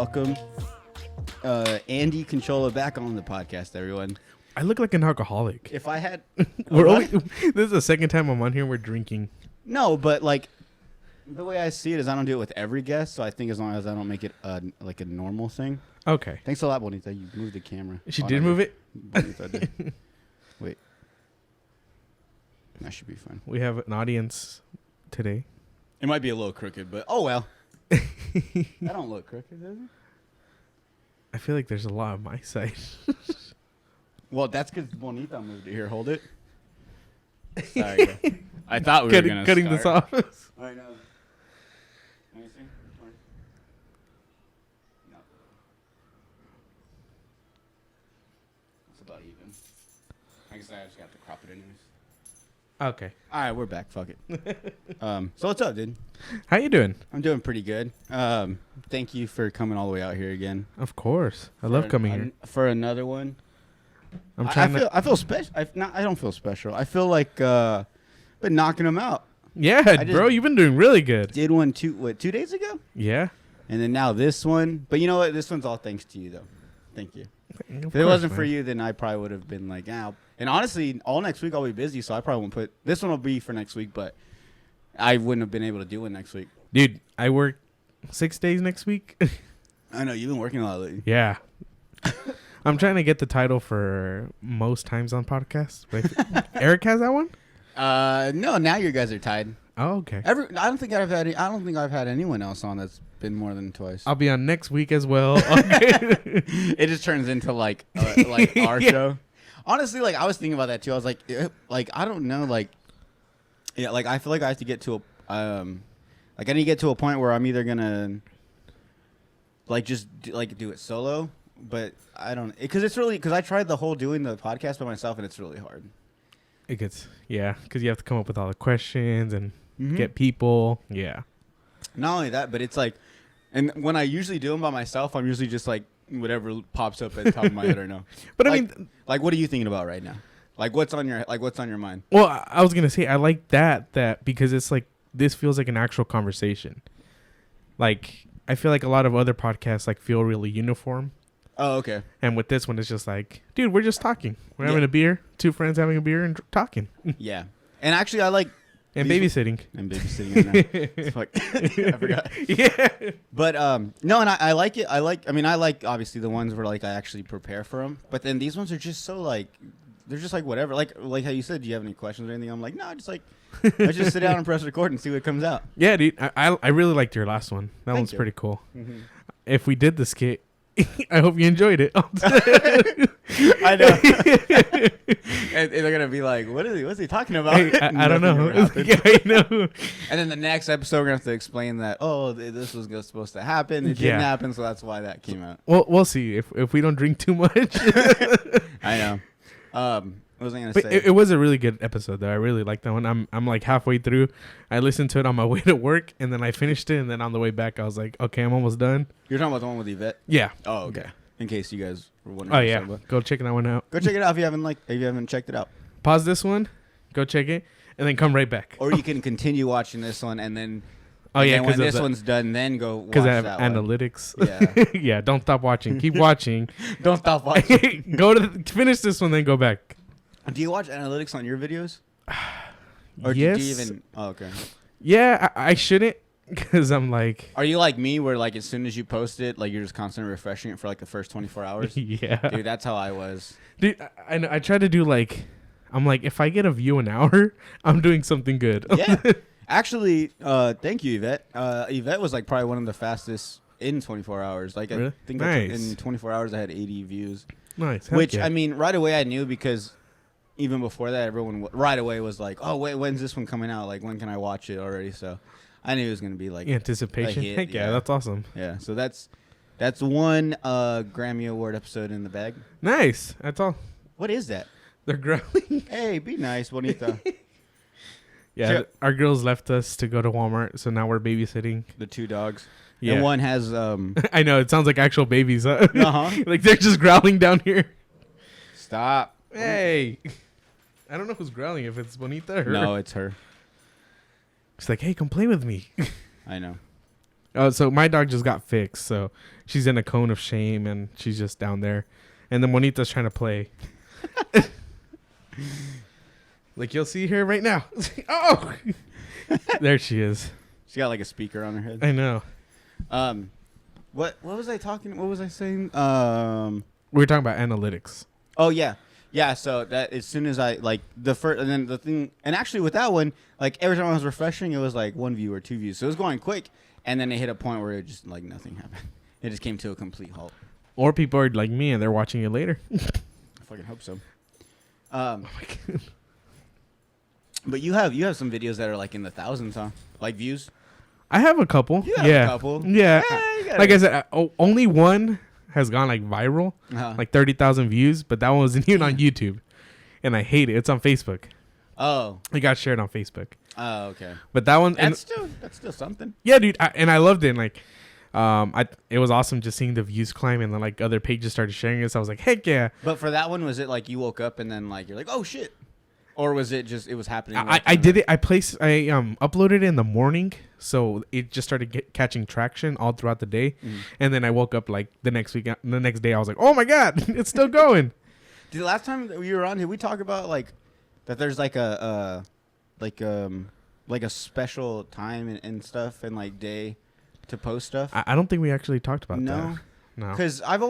welcome Andy Conchola back on the podcast, everyone. I look like an alcoholic. If I had... This is the second time I'm on here. We're drinking. No, but like the way I see it is I don't do it with every guest, so I think as long as I don't make it like a normal thing. Okay. Thanks a lot, Bonita. You moved the camera. She did move it? Bonita did. Wait. That should be fine. We have an audience today. It might be a little crooked, but oh well. That don't look crooked, does it? I feel like there's a lot on my side. Well, that's because Bonita moved it. Here, hold it. Sorry. I thought we were going to cutting this off. I know. Let me see. No. It's about even. I guess I just have to crop it anyways. Okay. All right, we're back. Fuck it. So what's up, dude? How you doing? I'm doing pretty good. Thank you for coming all the way out here again. Of course. I love coming here. For another one. I'm trying I feel special. I don't feel special. I feel like been knocking them out. Yeah, bro, you've been doing really good. Did one 2 days ago? Yeah. And then now this one. But you know what? This one's all thanks to you, though. Thank you. If it wasn't for you, then I probably would have been like, ah. And honestly, all next week I'll be busy, so I probably won't put... This one will be for next week, but I wouldn't have been able to do it next week. Dude, I work 6 days next week. I know. You've been working a lot lately. Yeah. I'm trying to get the title for most times on podcasts. Eric has that one? No, now you guys are tied. Oh, okay. I don't think I've had anyone else on that's been more than twice. I'll be on next week as well. It just turns into like our show. Honestly, like I was thinking about that too. I was like I don't know, like yeah, like I feel like I have to get to a like I need to get to a point where I'm either gonna like just do it solo, but I don't, because I tried the whole doing the podcast by myself and it's really hard. It gets, yeah, because you have to come up with all the questions and get people. Yeah. Not only that, but it's like, and when I usually do them by myself, I'm usually just like whatever pops up at the top of my head right now. But like, I mean, like what are you thinking about right now? Like what's on your mind? Well, I was gonna say I like that because it's like this feels like an actual conversation. Like I feel like a lot of other podcasts like feel really uniform. Oh, okay. And with this one, it's just like, dude, we're just talking. We're having a beer. Two friends having a beer and talking. Yeah. And actually, I like... And babysitting. And babysitting. It's like, I forgot. Yeah. But, no, and I like it. I like, obviously, the ones where, like, I actually prepare for them. But then these ones are just so, like... They're just, like, whatever. Like how you said, do you have any questions or anything? I'm like, no, just, like... Let's just sit down and press record and see what comes out. Yeah, dude. I really liked your last one. That one's pretty cool. Mm-hmm. If we did the skit... I hope you enjoyed it. I know. And they're gonna be like, "What's he talking about?" Hey, I don't know. Yeah, I know. And then the next episode, we're gonna have to explain that. Oh, this was supposed to happen. It didn't happen, so that's why that came out. Well, we'll see if we don't drink too much. I know. What was I gonna say? It was a really good episode, though. I really liked that one. I'm like halfway through. I listened to it on my way to work, and then I finished it. And then on the way back, I was like, okay, I'm almost done. You're talking about the one with Yvette? Yeah. Oh, okay. Yeah. In case you guys were wondering. Oh yeah. Go check that one out. Go check it out if you haven't checked it out. Pause this one, go check it, and then come right back. Or you can continue watching this one, and then. Oh yeah, when this one's done, then go watch that. Because I have analytics. Yeah. Yeah. Don't stop watching. Keep watching. Don't stop watching. Go to finish this one, then go back. Do you watch analytics on your videos? Or yes. Do you even? Oh, okay. Yeah, I shouldn't, because I'm like. Are you like me, where like as soon as you post it, like you're just constantly refreshing it for like the first 24 hours? Yeah. Dude, that's how I was. Dude, I try to do like, I'm like, if I get a view an hour, I'm doing something good. Yeah. Actually, thank you, Yvette. Yvette was like probably one of the fastest in 24 hours. Like really? I think in 24 hours I had 80 views. Nice. Which I mean, right away I knew, because even before that, everyone right away was like, "Oh, wait, when's this one coming out? Like, when can I watch it already?" So, I knew it was gonna be like anticipation. Heck yeah, that's awesome. Yeah, so that's one Grammy Award episode in the bag. Nice. That's all. What is that? They're growling. Hey, be nice, Bonita. Yeah, our girls left us to go to Walmart, so now we're babysitting the two dogs. Yeah, and one has. I know, it sounds like actual babies. Huh? Uh-huh. Like they're just growling down here. Stop. Hey. I don't know who's growling, if it's Bonita or her. No, it's her. She's like, hey, come play with me. I know. Oh, so my dog just got fixed. So she's in a cone of shame, and she's just down there. And then Juanita's trying to play. Like, you'll see her right now. Oh! There she is. She got like a speaker on her head. I know. What was I talking? What was I saying? We were talking about analytics. Oh, yeah. Yeah, so that as soon as I, like, the first, and then the thing, and actually with that one, like, every time I was refreshing, it was like 1 view or 2 views. So it was going quick, and then it hit a point where it just, like, nothing happened. It just came to a complete halt. Or people are like me and they're watching it later. I fucking hope so. Oh my God. But you have some videos that are, like, in the thousands, huh? Like, views? I have a couple. You have a couple. Yeah. Like I said, only one has gone like viral, like 30,000 views, but that one wasn't even on YouTube, and I hate it. It's on Facebook. Oh, it got shared on Facebook. Oh, okay. But that one, that's still something. Yeah, dude, and I loved it. And like, it was awesome just seeing the views climb, and then like other pages started sharing it. So I was like, heck yeah. But for that one, was it like you woke up and then like you're like, oh shit, or was it just it was happening? I did it. I uploaded it in the morning, so it just started catching traction all throughout the day, and then I woke up like the next day I was like, oh my God, it's still going. Did the last time that we were on, did we talk about like that? There's like a special time and stuff and like day to post stuff. I don't think we actually talked about that. No, because I've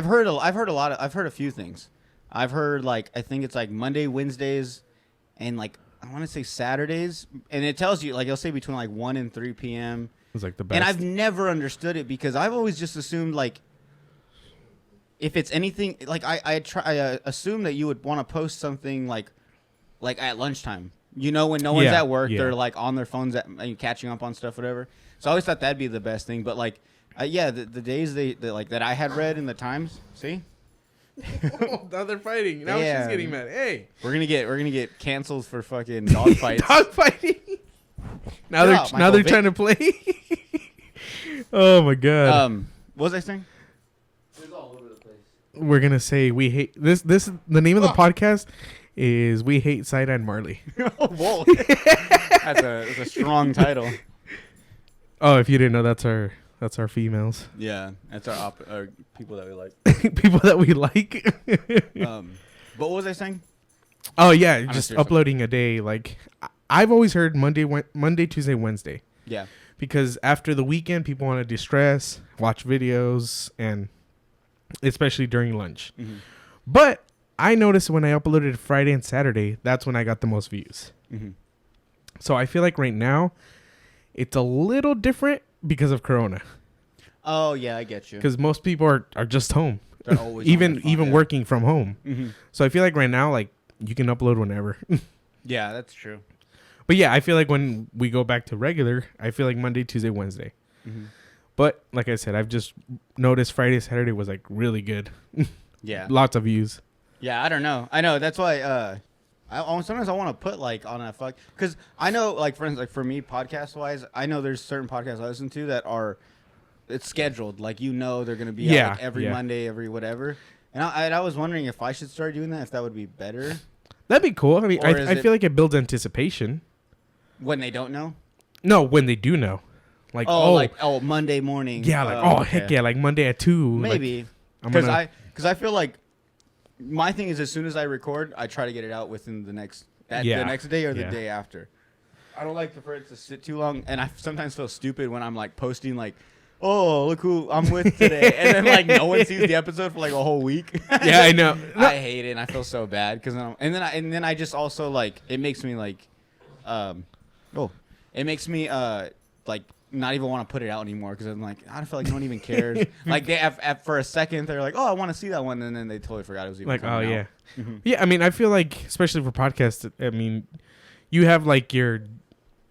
heard a few things. I've heard like I think it's like Monday, Wednesdays, and like I want to say Saturdays, and it tells you like it'll say between like 1 and 3 p.m. It's like the best. And I've never understood it because I've always just assumed like if it's anything like I assume that you would want to post something like at lunchtime. You know, when no one's at work, they're like on their phones and catching up on stuff, whatever. So I always thought that'd be the best thing. But like, the days they like that I had read in the Times. See. Now they're fighting. Now she's getting mad. Hey, we're gonna get canceled for fucking dog fights. Dog fighting. Now they're trying to play. Oh my God. What was I saying? It's all over the place. We're gonna say we hate this. The name of the podcast is "We Hate Side and Marley." Oh, whoa. That's a strong title. Oh, if you didn't know, that's our females. Yeah, that's our people that we like. People that we like. But what was I saying? Oh yeah, just uploading a day. Like I've always heard Monday, Tuesday, Wednesday. Yeah. Because after the weekend, people want to distress, watch videos, and especially during lunch. Mm-hmm. But I noticed when I uploaded Friday and Saturday, that's when I got the most views. Mm-hmm. So I feel like right now, it's a little different because of Corona. Oh yeah, I get you. Because most people are just home. They're always even working from home. Mm-hmm. So I feel like right now, like you can upload whenever. Yeah, that's true. But yeah, I feel like when we go back to regular, I feel like Monday, Tuesday, Wednesday. Mm-hmm. But like I said, I've just noticed Friday, Saturday was like really good. Yeah, lots of views. Yeah, I don't know. I know that's why. Sometimes I want to put like on a fuck because I know like for instance, like for me podcast wise, I know there's certain podcasts I listen to that are it's scheduled. Like they're gonna be out like every Monday, every whatever. And I was wondering if I should start doing that, if that would be better. That'd be cool. I mean, I feel like it builds anticipation. When they don't know? No, when they do know. Like Monday morning. Yeah, like heck yeah, like Monday at 2. Maybe. Because I feel like my thing is as soon as I record, I try to get it out within the next day or the day after. I don't like for it to sit too long, and I sometimes feel stupid when I'm like posting like, oh, look who I'm with today, and then like no one sees the episode for like a whole week. Yeah, I know. I hate it, and I feel so bad because and then I just also like it makes me like, it makes me like not even want to put it out anymore because I'm like I feel like no one even cares. Like they for a second they're like, oh, I want to see that one, and then they totally forgot it was even like coming out. Yeah. Mm-hmm. Yeah, I mean I feel like especially for podcasts, I mean you have like your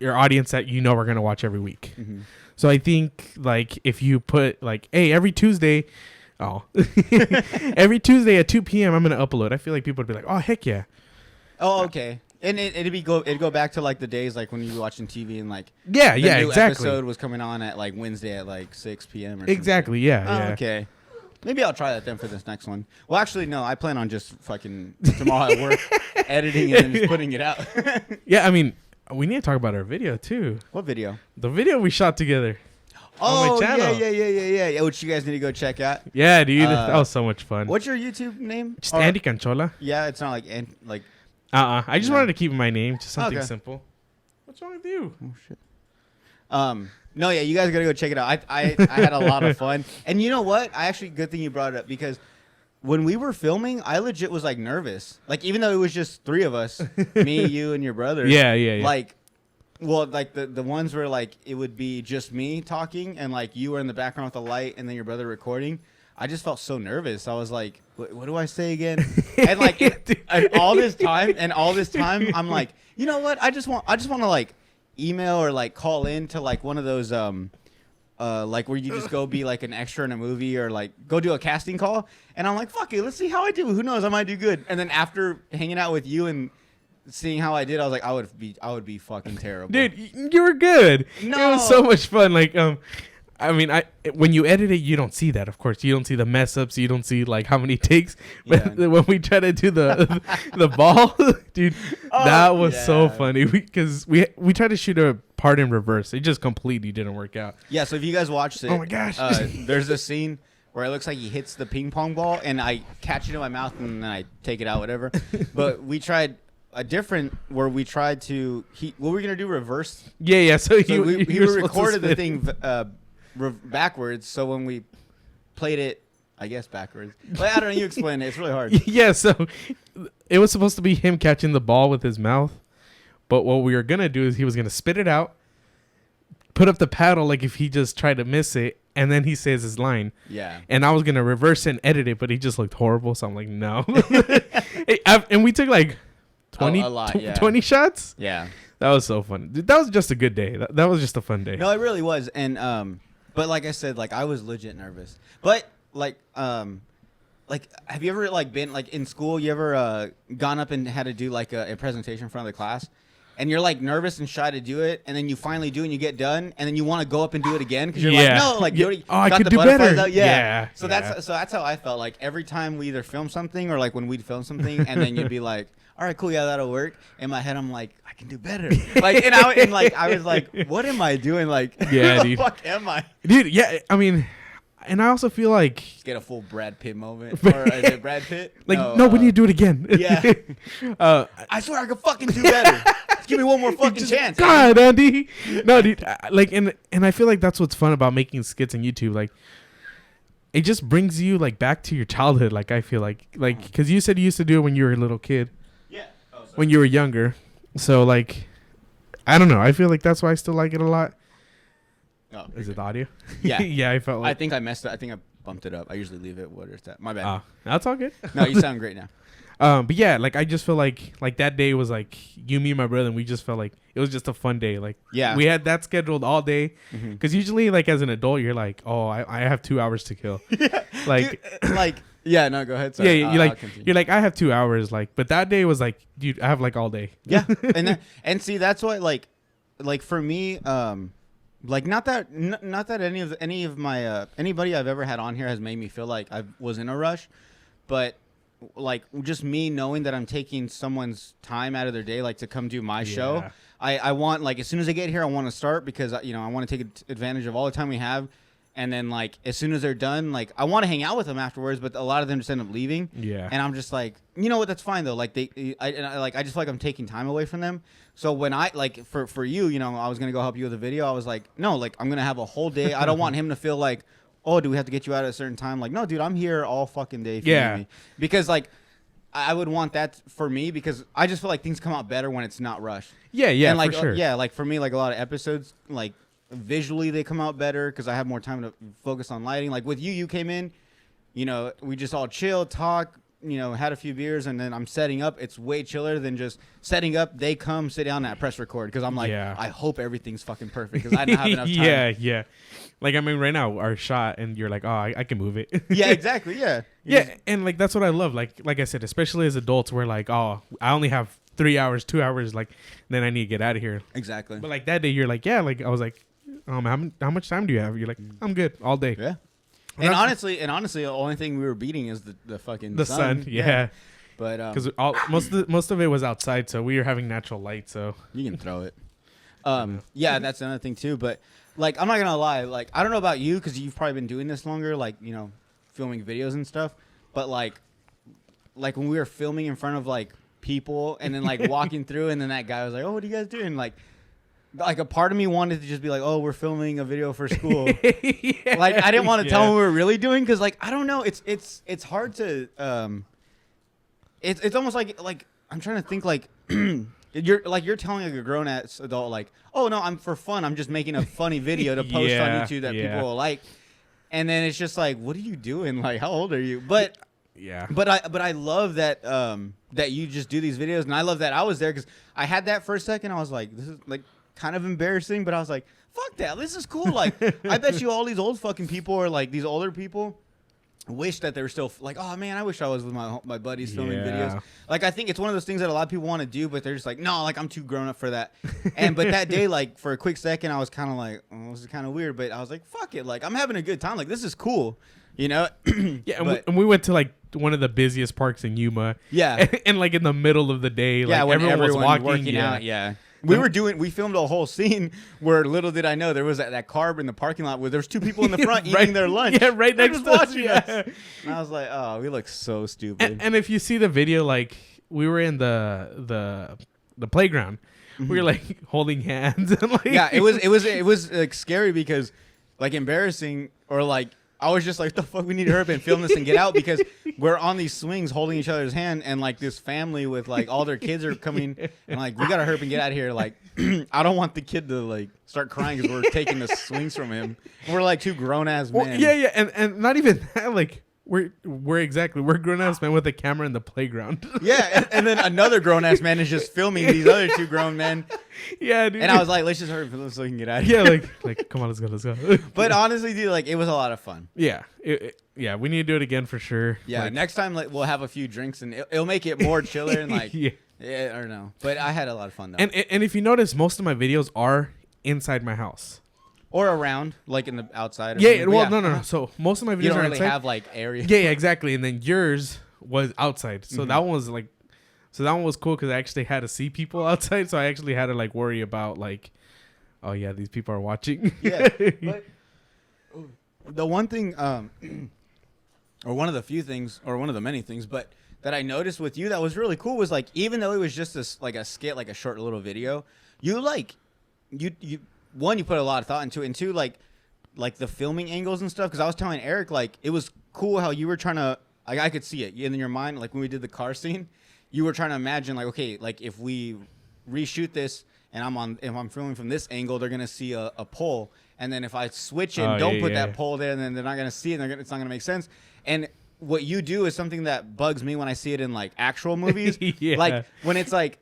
audience that are gonna watch every week. Mm-hmm. So I think like if you put like, hey, every Tuesday, every Tuesday at 2 p.m. I'm gonna upload. I feel like people would be like, oh heck yeah. Oh okay. And it'd go back to like the days like when you were watching TV and like new episode was coming on at like Wednesday at like 6 p.m. or exactly yeah. Okay, maybe I'll try that then for this next one. Well, actually no, I plan on just fucking tomorrow at work editing and then just putting it out. Yeah, I mean we need to talk about our video too. What video? The video we shot together. Oh, on my channel. Yeah. Which you guys need to go check out. Yeah, dude, that was so much fun. What's your YouTube name? Just Andy Conchola. Yeah, it's not like. I just wanted to keep my name, just something simple. What's wrong with you? Oh shit. No, yeah, you guys gotta go check it out. I had a lot of fun, and you know what? Good thing you brought it up, because when we were filming, I legit was like nervous. Like, even though it was just 3 of us, me, you, and your brother. Yeah. Like, well, like the ones where like it would be just me talking, and like you were in the background with the light, and then your brother recording. I just felt so nervous. I was like, what do I say again? And like and all this time, I'm like, you know what? I just want to like email or like call in to like one of those like where you just go be like an extra in a movie, or like go do a casting call. And I'm like, fuck it, let's see how I do. Who knows? I might do good. And then after hanging out with you and seeing how I did, I was like, I would be fucking terrible. Dude, you were good. No. It was so much fun. Like, I mean, when you edit it, you don't see that. Of course, you don't see the mess ups. You don't see like how many takes. But when we try to do the ball, dude, that was so funny. Because we tried to shoot a part in reverse. It just completely didn't work out. Yeah. So if you guys watched it, oh my gosh, there's a scene where it looks like he hits the ping pong ball, and I catch it in my mouth, and then I take it out, whatever. But we tried a different where we tried to. What were we gonna do? Reverse. Yeah. So he recorded the thing. Backwards, so when we played it, I guess backwards. But I don't know. You explain it. It's really hard. Yeah. So it was supposed to be him catching the ball with his mouth, but what we were gonna do is he was gonna spit it out, put up the paddle like if he just tried to miss it, and then he says his line. Yeah. And I was gonna reverse and edit it, but he just looked horrible. So I'm like, no. And we took like 20 shots. Yeah. That was so fun. That was just a good day. That was just a fun day. No, it really was. And but like I said, like I was legit nervous. But like have you ever like been like in school? You ever gone up and had to do like a presentation in front of the class, and you're like nervous and shy to do it, and then you finally do and you get done, and then you want to go up and do it again because you're like, no, like I could do better. Yeah. So that's how I felt. Like every time we either film something or like when we'd film something, and then you'd be like, all right, cool, yeah, that'll work. In my head, I'm like, I can do better. Like, I was like, what am I doing? Like, yeah, who dude. the fuck am I? Dude, yeah, I mean, and I also feel like just get a full Brad Pitt moment, or is it Brad Pitt? Like, no, we need to do it again. Yeah. I swear I could fucking do better. Just give me one more fucking chance. God, Andy. No, dude. Like, and I feel like that's what's fun about making skits on YouTube. Like, it just brings you like back to your childhood. Like, I feel like because you said you used to do it when you were a little kid. Yeah. When you were younger. So like, I don't know. I feel like that's why I still like it a lot. Oh, is it the audio? Yeah. Yeah, I felt like. I think I messed up. I think I bumped it up. I usually leave it. What is that? My bad. That's all good. No, you sound great now. But yeah, like I just feel like that day was like you, me, and my brother, and we just felt like it was just a fun day. Like, yeah, we had that scheduled all day. Because usually, like as an adult, you're like, oh, I have 2 hours to kill. Yeah. Like, dude, like. Yeah, no, go ahead. Sorry. Yeah, you're like I have 2 hours, like, but that day was like, dude, I have like all day. Yeah, and see, that's why, like for me, like not that any of my anybody I've ever had on here has made me feel like I was in a rush, but like just me knowing that I'm taking someone's time out of their day, like to come do my show. I want, like, as soon as I get here, I want to start because I want to take advantage of all the time we have. And then, like, as soon as they're done, like, I want to hang out with them afterwards, but a lot of them just end up leaving. Yeah. And I'm just like, you know what? That's fine though. Like, I just feel like I'm taking time away from them. So when I like for you, I was gonna go help you with a video. I was like, no, like I'm gonna have a whole day. I don't want him to feel like, oh, do we have to get you out at a certain time? Like, no, dude, I'm here all fucking day. If you need me. Because like, I would want that for me because I just feel like things come out better when it's not rushed. Yeah, and like, for sure. Yeah, like for me, like a lot of episodes, like. Visually they come out better because I have more time to focus on lighting. Like with you came in, we just all chill, talk, had a few beers, and then I'm setting up. It's way chiller than just setting up. They come, sit down, and press record because I'm like, I hope everything's fucking perfect because I don't have enough time. Yeah. Like, I mean, right now our shot, and you're like, oh, I can move it. Yeah, exactly. Yeah. Yeah, and like that's what I love. Like I said, especially as adults, we're like, oh, I only have 3 hours, 2 hours. Like, then I need to get out of here. Exactly. But like that day, you're like, yeah. Like I was like. How much time do you have? You're like, I'm good all day. Yeah. And honestly, the only thing we were beating is the fucking sun. Yeah. But because most of it was outside, so we were having natural light. So you can throw it. Yeah, that's another thing too. But like, I'm not gonna lie. Like, I don't know about you because you've probably been doing this longer. Like, you know, filming videos and stuff. But like when we were filming in front of like people and then like walking through, and then that guy was like, "Oh, what are you guys doing?" Like a part of me wanted to just be like, "Oh, we're filming a video for school." Yeah, like I didn't want to tell him what we were really doing because like I don't know. It's hard to It's almost like I'm trying to think like. You're telling like a grown ass adult like, oh no, I'm for fun. I'm just making a funny video to post on YouTube that people will like, and then it's just like, what are you doing? Like, how old are you? But I love that that you just do these videos, and I love that I was there because I had that for a second. I was like, this is like kind of embarrassing, but I was like, fuck that, this is cool. Like, I bet you all these old fucking people or like these older people wish that they were still like, oh man, I wish I was with my buddies filming videos. Like, I think it's one of those things that a lot of people want to do, but they're just like, no, like I'm too grown up for that. But that day, like for a quick second, I was kind of like, oh, this is kind of weird, but I was like, fuck it, like I'm having a good time, like this is cool, you know? Yeah, and we went to like one of the busiest parks in Yuma. Yeah, and like in the middle of the day, like when everyone was working out. Yeah. We filmed a whole scene where little did I know there was that car in the parking lot where there was two people in the front eating their lunch. Yeah, right next to us. Yeah. And I was like, oh, we look so stupid. And if you see the video, like we were in the playground, we were like holding hands. And, like, yeah, it was like scary because like embarrassing or like I was just like, the fuck, we need to hurry up and film this and get out because we're on these swings holding each other's hand and like this family with like all their kids are coming and like we gotta hurry up and get out of here. Like I don't want the kid to like start crying because we're taking the swings from him. We're like two grown ass men. Yeah, and not even that. Like we're grown ass men with a camera in the playground. Yeah, and then another grown ass man is just filming these other two grown men. Yeah, dude. And I was like, let's just hurry up so we can get out of here. Yeah, like come on, let's go. But honestly, dude, like it was a lot of fun. Yeah, yeah, we need to do it again for sure. Yeah, like, next time like we'll have a few drinks and it'll make it more chiller and like yeah, I don't know. But I had a lot of fun though. And if you notice, most of my videos are inside my house. Or around, like in the outside. Or yeah, well, no. So most of my videos you don't are really inside. Have like area. Yeah, exactly. And then yours was outside. So that one was like, that one was cool because I actually had to see people outside. So I actually had to like worry about like, oh yeah, these people are watching. Yeah. But the one thing, or one of the few things, or one of the many things, but that I noticed with you that was really cool was like, even though it was just a skit, like a short little video, you one, you put a lot of thought into it, and two, like the filming angles and stuff. Because I was telling Eric, like, it was cool how you were trying to, like, I could see it in your mind, like when we did the car scene, you were trying to imagine, like, okay, like if we reshoot this and if I'm filming from this angle, they're gonna see a pole, and then if I switch it, and don't put that pole there, then they're not gonna see it, and it's not gonna make sense. And what you do is something that bugs me when I see it in like actual movies, like when it's like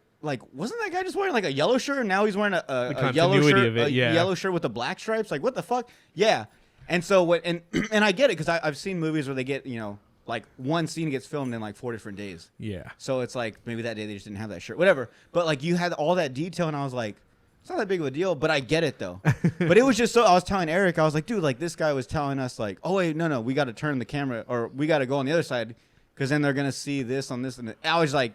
wasn't that guy just wearing like a yellow shirt and now he's wearing a yellow shirt, yellow shirt with the black stripes? Like what the fuck? Yeah. And so and I get it because I've seen movies where they get, you know, like one scene gets filmed in like 4 different days. Yeah. So it's like maybe that day they just didn't have that shirt, whatever. But like you had all that detail and I was like, it's not that big of a deal, but I get it though. But it was just I was telling Eric, I was like, dude, like this guy was telling us like, oh wait, no, we got to turn the camera or we got to go on the other side because then they're gonna see this on this and I was like,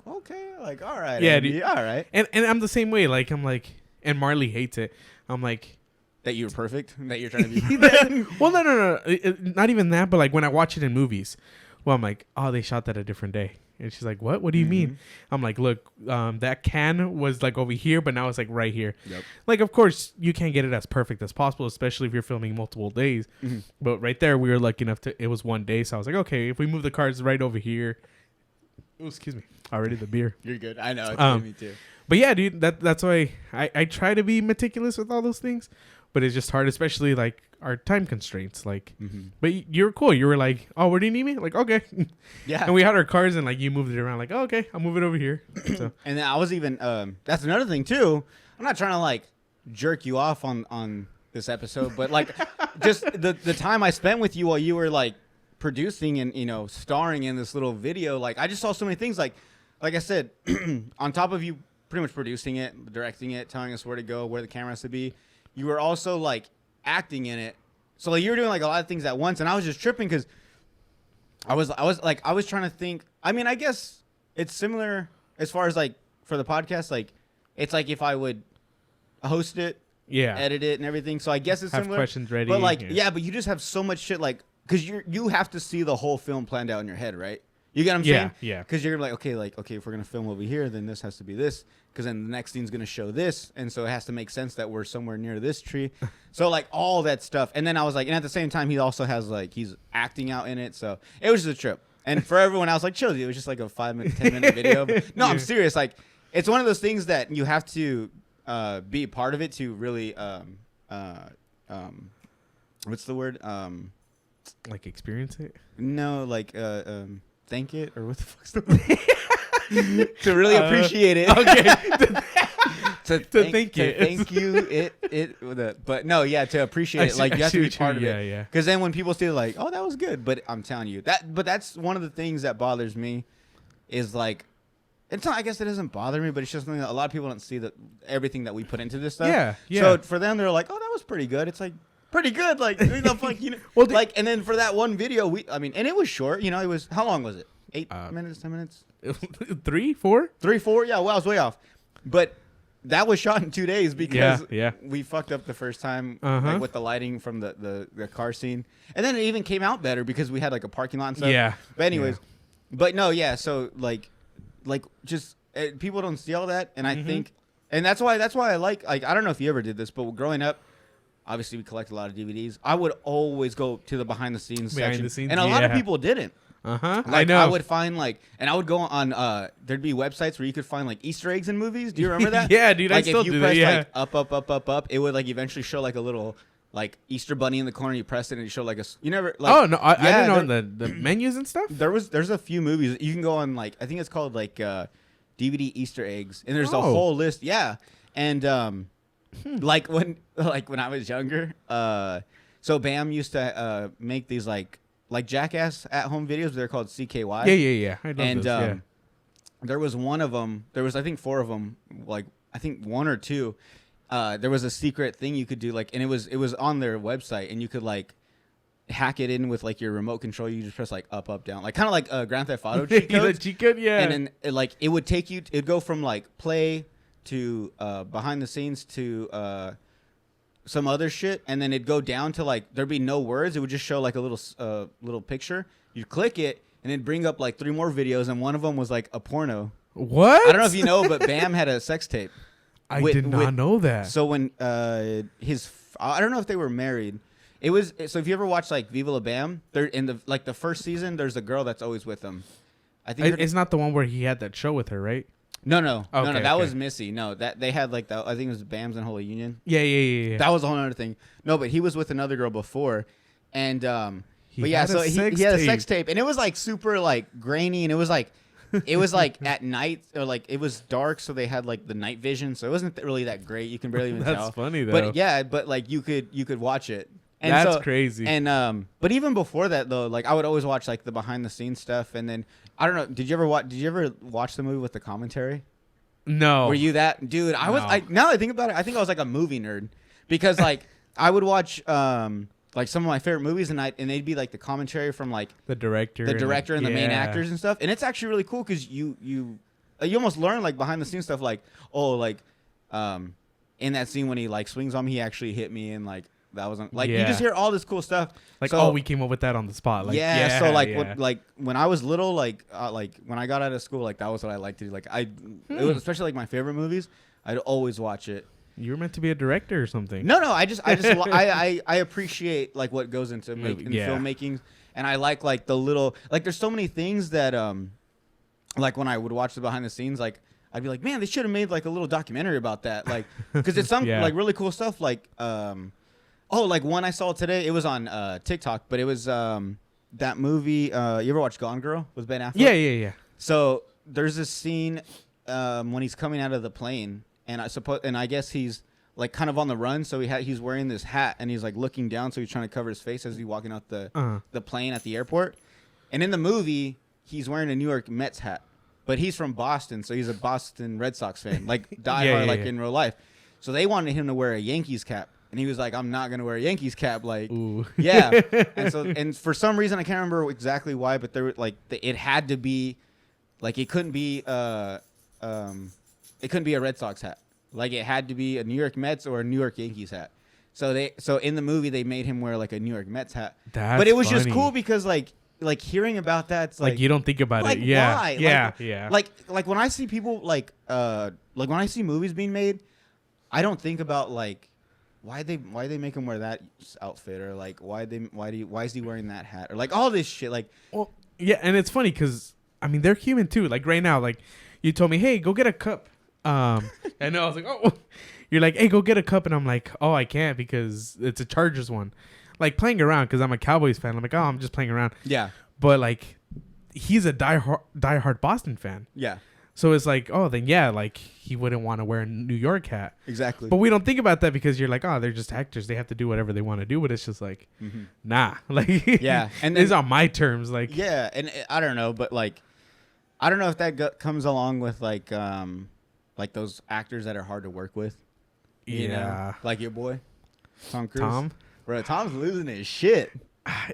okay, like all right, yeah, Andy, all right. And I'm the same way. Like I'm like, and Marley hates it. I'm like, that you're perfect. That you're trying to be perfect. Well, no. Not even that. But like when I watch it in movies, well, I'm like, oh, they shot that a different day. And she's like, what? What do you mean? I'm like, look, that can was like over here, but now it's like right here. Yep. Like, of course, you can't get it as perfect as possible, especially if you're filming multiple days. Mm-hmm. But right there, we were lucky enough it was one day. So I was like, okay, if we move the cars right over here. Oh, excuse me. Already the beer. You're good. I know. It's me too. But yeah, dude, that's why I try to be meticulous with all those things. But it's just hard, especially like our time constraints. Like, but you were cool. You were like, "Oh, where do you need me?" Like, okay, yeah. And we had our cars, and like you moved it around. Like, oh, okay, I'll move it over here. So. And then I was even. That's another thing too. I'm not trying to like jerk you off on this episode, but like just the time I spent with you while you were like producing and starring in this little video. Like, I just saw so many things. Like I said, on top of you pretty much producing it, directing it, telling us where to go, where the camera has to be. You were also like acting in it, so like you were doing like a lot of things at once, and I was just tripping because I was trying to think. I mean, I guess it's similar as far as like for the podcast. Like, it's like if I would host it, edit it, and everything. So I guess it's have similar. Questions ready. But like, but you just have so much shit, like, because you have to see the whole film planned out in your head, right? You get what I'm saying? Yeah. Because you're like, okay, if we're gonna film over here, then this has to be this. Because then the next scene's gonna show this, and so it has to make sense that we're somewhere near this tree. So like all that stuff, and then I was like, and at the same time, he also has like he's acting out in it, so it was just a trip. And for everyone else, like, chill, it was just like a 5-minute, 10-minute video. But no, I'm serious. Like, it's one of those things that you have to be a part of it to really what's the word? Like experience it? No, like thank it, or what the fuck's the word? To really appreciate it. Okay. to thank you. But no, yeah, to appreciate it. Like, you have to be part of it. Yeah. Because then when people say like, oh, that was good, but I'm telling you but that's one of the things that bothers me is like, it's not, I guess it doesn't bother me, but it's just something that a lot of people don't see, that everything that we put into this stuff. Yeah. So for them, they're like, oh, that was pretty good. It's like, pretty good. Like, like, well, like, and then for that one video, and it was short, it was, how long was it? 8 minutes, 10 minutes? 3, 4? 3, 4? Yeah, well, I was way off. But that was shot in 2 days because we fucked up the first time like, with the lighting from the car scene. And then it even came out better because we had like a parking lot and stuff. Yeah. But anyways, but no, yeah. So like just people don't see all that. And I think, and that's why I like, I don't know if you ever did this, but growing up, obviously we collect a lot of DVDs. I would always go to the behind the scenes section. And a lot of people didn't. Like, I know. I would find and I would go on. There'd be websites where you could find like Easter eggs in movies. Do you remember that? Yeah, dude. Like, I still if you do press that. Yeah. like up, it would like eventually show like a little like Easter bunny in the corner. You press it and it showed like you never. Like, oh no, I didn't know the menus and stuff. There's a few movies you can go on, like, I think it's called like DVD Easter eggs, and there's a whole list. Yeah, and like when I was younger, so Bam used to make these like Jackass at home videos. They're called CKY. Yeah. I love those, there was one of them. There was, I think, 4 of them. Like, I think 1 or 2. There was a secret thing you could do, like, and it was on their website, and you could like hack it in with like your remote control. You just press like up, down, like kind of like Grand Theft Auto cheat codes. Cheat code, yeah. And then it would take you. It'd go from like play to behind the scenes to some other shit, and then it'd go down to like there'd be no words. It would just show like a little picture. You'd click it, and it'd bring up like 3 more videos, and one of them was like a porno. What? I don't know if you know, but Bam had a sex tape. I did not know that. So when I don't know if they were married. It was, so if you ever watch like Viva La Bam, they're in the first season. There's a girl that's always with them. I think it's not the one where he had that show with her, right? No. That was Missy. No, that they had like I think it was Bam's and Holy Union. Yeah. That was a whole other thing. No, but he was with another girl before, and he had a sex tape, and it was like super like grainy, and it was like at night, or like it was dark, so they had like the night vision, so it wasn't really that great. You can barely even tell. That's funny though. But like you could watch it. And that's crazy. And but even before that though, like I would always watch like the behind the scenes stuff, and then I don't know. Did you ever watch the movie with the commentary? No. Were you that dude? I was. Now that I think about it, I think I was like a movie nerd, because like I would watch like some of my favorite movies, and they'd be like the commentary from like the director and the main actors and stuff, and it's actually really cool because you almost learn like behind the scenes stuff, like in that scene when he like swings on me, he actually hit me, and like. That wasn't like you just hear all this cool stuff. Like, so, we came up with that on the spot. Like, so like when I was little, like when I got out of school, like that was what I liked to do. Like it was especially like my favorite movies. I'd always watch it. You were meant to be a director or something. No, I appreciate like what goes into filmmaking, and I like the little like there's so many things that like when I would watch the behind the scenes, like I'd be like, man, they should have made like a little documentary about that, like because it's some like really cool stuff, like like one I saw today, it was on TikTok, but it was that movie. You ever watch Gone Girl with Ben Affleck? Yeah. So there's this scene when he's coming out of the plane, and I guess he's like kind of on the run. So he's wearing this hat, and he's like looking down, so he's trying to cover his face as he's walking out the plane at the airport. And in the movie, he's wearing a New York Mets hat, but he's from Boston, so he's a Boston Red Sox fan, like diehard, in real life. So they wanted him to wear a Yankees cap. And he was like, I'm not going to wear a Yankees cap. Like, ooh. Yeah. And for some reason, I can't remember exactly why, but there like it had to be like, it couldn't be a Red Sox hat. Like it had to be a New York Mets or a New York Yankees hat. So in the movie they made him wear like a New York Mets hat. But it was just cool because like hearing about that, it's like you don't think about it. Yeah. Why? Yeah. Like when I see people like when I see movies being made, I don't think about like why they make him wear that outfit, or like why is he wearing that hat, or like all this shit. Like, well, yeah, and it's funny because I mean they're human too. Like right now, like you told me, hey, go get a cup. And I was like, oh, you're like, hey, go get a cup, and I'm like, oh, I can't because it's a Chargers one. Like playing around because I'm a Cowboys fan. I'm like, oh, I'm just playing around. Yeah. But like, he's a diehard Boston fan. Yeah. So it's like, oh, then yeah, like he wouldn't want to wear a New York hat. Exactly. But we don't think about that because you're like, oh, they're just actors. They have to do whatever they want to do. But it's just like, nah. Like, yeah. And these are my terms. Like, yeah. And I don't know, but like, I don't know if that comes along with like those actors that are hard to work with. You know? Like your boy, Tom Cruise. Tom? Bro, Tom's losing his shit.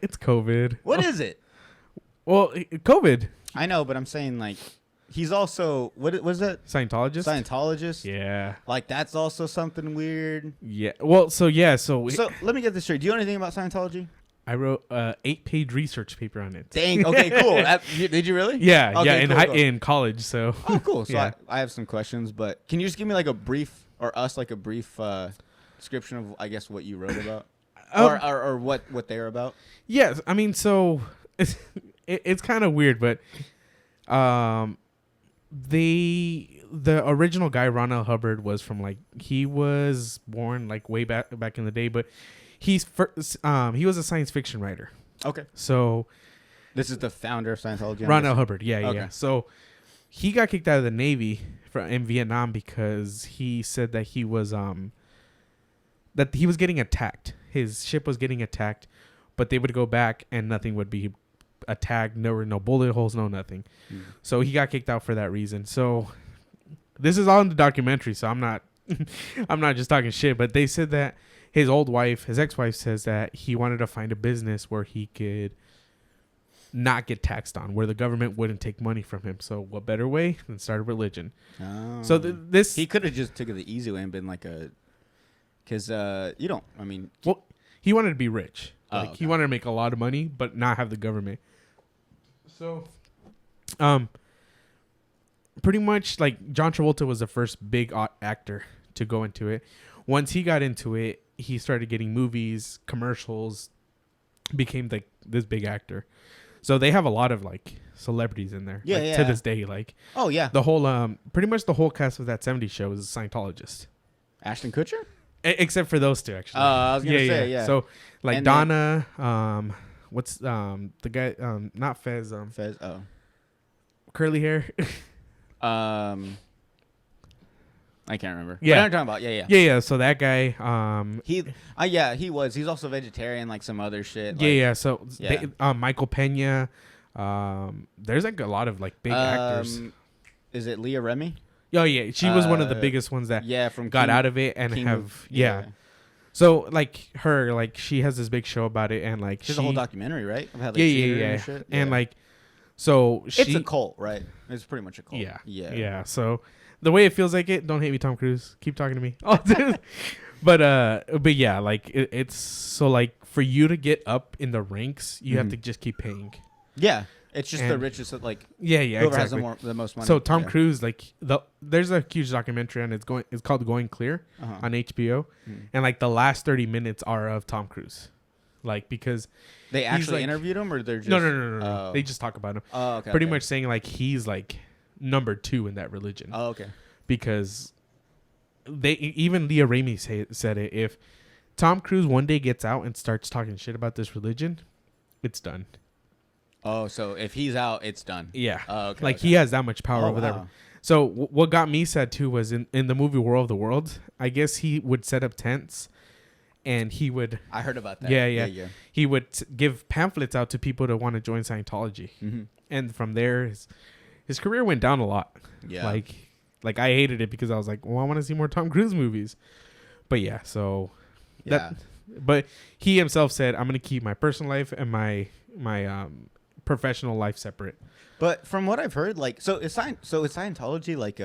It's COVID. What is it? Well, COVID. I know, but I'm saying like he's also what was that? Scientologist. Yeah. Like that's also something weird. Yeah. Well, so let me get this straight. Do you know anything about Scientology? I wrote a 8-page research paper on it. Dang. Okay. Cool. Did you really? Yeah. Okay, yeah. Cool. In college. So. Oh, cool. So yeah. I have some questions, but can you just give me like a brief description of I guess what you wrote about? Or what they're about? Yes, I mean, so it's kind of weird, but the original guy, Ron L. Hubbard, was from like he was born like way back in the day, but he was a science fiction writer. Okay, so this is the founder of Scientology, Ron L. Hubbard. Yeah, okay. Yeah. So he got kicked out of the Navy in Vietnam because he said that he was getting attacked. His ship was getting attacked, but they would go back and nothing would be attacked. There were no bullet holes, no nothing. So he got kicked out for that reason. So this is all in the documentary, so I'm not just talking shit, but they said that his ex-wife says that he wanted to find a business where he could not get taxed on, where the government wouldn't take money from him. So what better way than start a religion? Oh. So this he could have just took it the easy way and been like because you don't. I mean, well, he wanted to be rich. Okay. He wanted to make a lot of money, but not have the government. So, pretty much like John Travolta was the first big actor to go into it. Once he got into it, he started getting movies, commercials, became like this big actor. So they have a lot of like celebrities in there. Yeah, To this day, like the whole pretty much the whole cast of that '70s show is a Scientologist. Ashton Kutcher. Except for those two, actually. I was gonna say, yeah. So, like and Donna, what's the guy? Not Fez. Fez. Oh, curly hair. I can't remember. Yeah, what I'm talking about. Yeah. So that guy. He was. He's also vegetarian, like some other shit. Like, So Michael Pena. There's like a lot of like big actors. Is it Leah Remini? Oh yeah, she was one of the biggest ones that got out of it and So like her, like she has this big show about it, and like she has a whole documentary, right? And shit. And like, so it's a cult, right? It's pretty much a cult. Yeah. So the way it feels like it, don't hate me, Tom Cruise. Keep talking to me. But yeah, like it's so like for you to get up in the ranks, you have to just keep paying. Yeah. It's just the richest, like whoever has the most money. So Tom Cruise, like there's a huge documentary and it's called Going Clear on HBO, and like the last 30 minutes are of Tom Cruise, like because they actually interviewed him or they're just no. They just talk about him. Oh, okay. Pretty much saying like he's like number 2 in that religion. Oh, okay. Because even Leah Remini said it. If Tom Cruise one day gets out and starts talking shit about this religion, it's done. Oh, so if he's out, it's done. Yeah. Oh, okay. Like he has that much power over there. So what got me sad too was in the movie War of the Worlds, I guess he would set up tents and he would... I heard about that. Yeah. He would give pamphlets out to people to want to join Scientology. Mm-hmm. And from there, his career went down a lot. Yeah. Like I hated it because I was like, well, I want to see more Tom Cruise movies. But yeah, so... Yeah. But he himself said, I'm going to keep my personal life and my professional life separate. But from what I've heard, like, so is Scientology like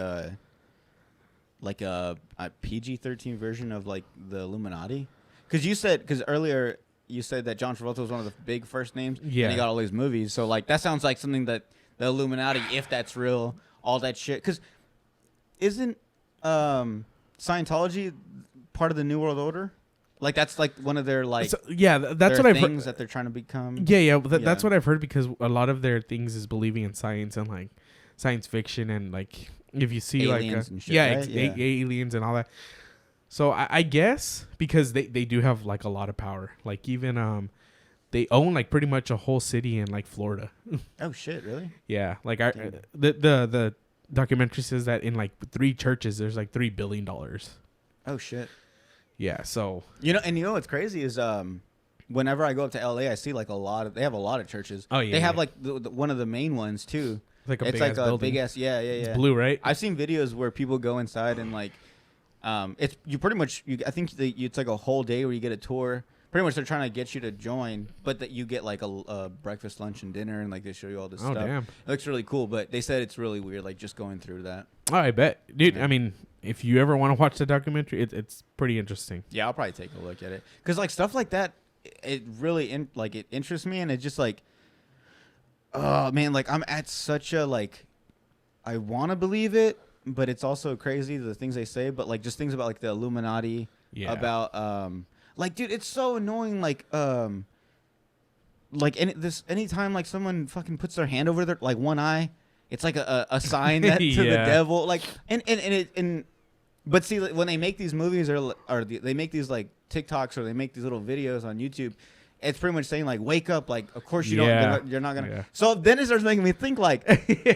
like a PG-13 version of like the Illuminati? Because earlier you said that John Travolta was one of the big first names. Yeah. And he got all these movies. So like that sounds like something that the Illuminati, if that's real, all that shit. Because isn't Scientology part of the New World Order? Like that's like one of their like that's what I've heard that they're trying to become. That's what I've heard, because a lot of their things is believing in science and like science fiction, and like if you see aliens like and shit, right? aliens and all that. So I guess because they do have like a lot of power, like even they own like pretty much a whole city in like Florida. Oh shit, really? Yeah, like the documentary says that in like 3 churches there's like $3 billion. Oh shit. Yeah, so you know what's crazy is whenever I go up to LA, I see like they have a lot of churches. Oh yeah, they have like one of the main ones too. Like it's like a big ass It's blue, right? I've seen videos where people go inside and like it's you pretty much I think it's like a whole day where you get a tour. Pretty much they're trying to get you to join, but that you get like a breakfast, lunch, and dinner, and like they show you all this stuff. Damn. It looks really cool, but they said it's really weird, like just going through that. Oh, I bet, dude. Yeah. I mean, if you ever want to watch the documentary, it's pretty interesting. Yeah, I'll probably take a look at it because like stuff like that, it really it interests me, and it's just like, oh man, like I'm at such a like, I want to believe it, but it's also crazy the things they say, but like just things about like the Illuminati, about like, dude, it's so annoying. Like anytime like someone fucking puts their hand over their like one eye, it's like a sign that to the devil. Like, but see, like, when they make these movies they make these like TikToks or they make these little videos on YouTube, it's pretty much saying like, wake up, like, of course you're not gonna. Yeah. So then it starts making me think like,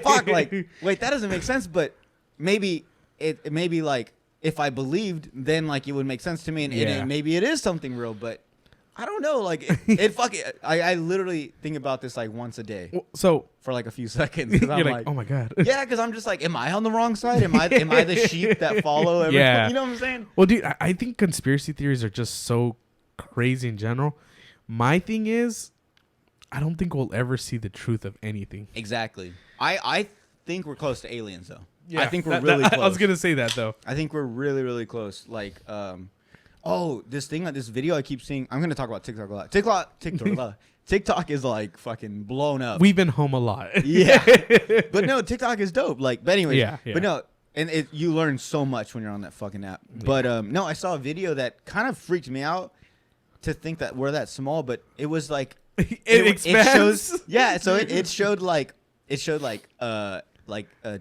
fuck, like, wait, that doesn't make sense, but maybe it may be like. If I believed, then like it would make sense to me, and maybe it is something real, but I don't know. Like I literally think about this like once a day. So for like a few seconds, you're like, oh my god. Yeah, because I'm just like, am I on the wrong side? Am I the sheep that follow everything? Yeah. You know what I'm saying? Well, dude, I think conspiracy theories are just so crazy in general. My thing is, I don't think we'll ever see the truth of anything. Exactly. I think we're close to aliens though. Yeah, I think we're really close. I was gonna say that though. I think we're really, really close. Like, this video I keep seeing. I'm gonna talk about TikTok a lot. TikTok is like fucking blown up. We've been home a lot. Yeah, but no, TikTok is dope. Like, but anyways, yeah. But no, and you learn so much when you're on that fucking app. Yeah. But no, I saw a video that kind of freaked me out to think that we're that small, but it was like it expands. It showed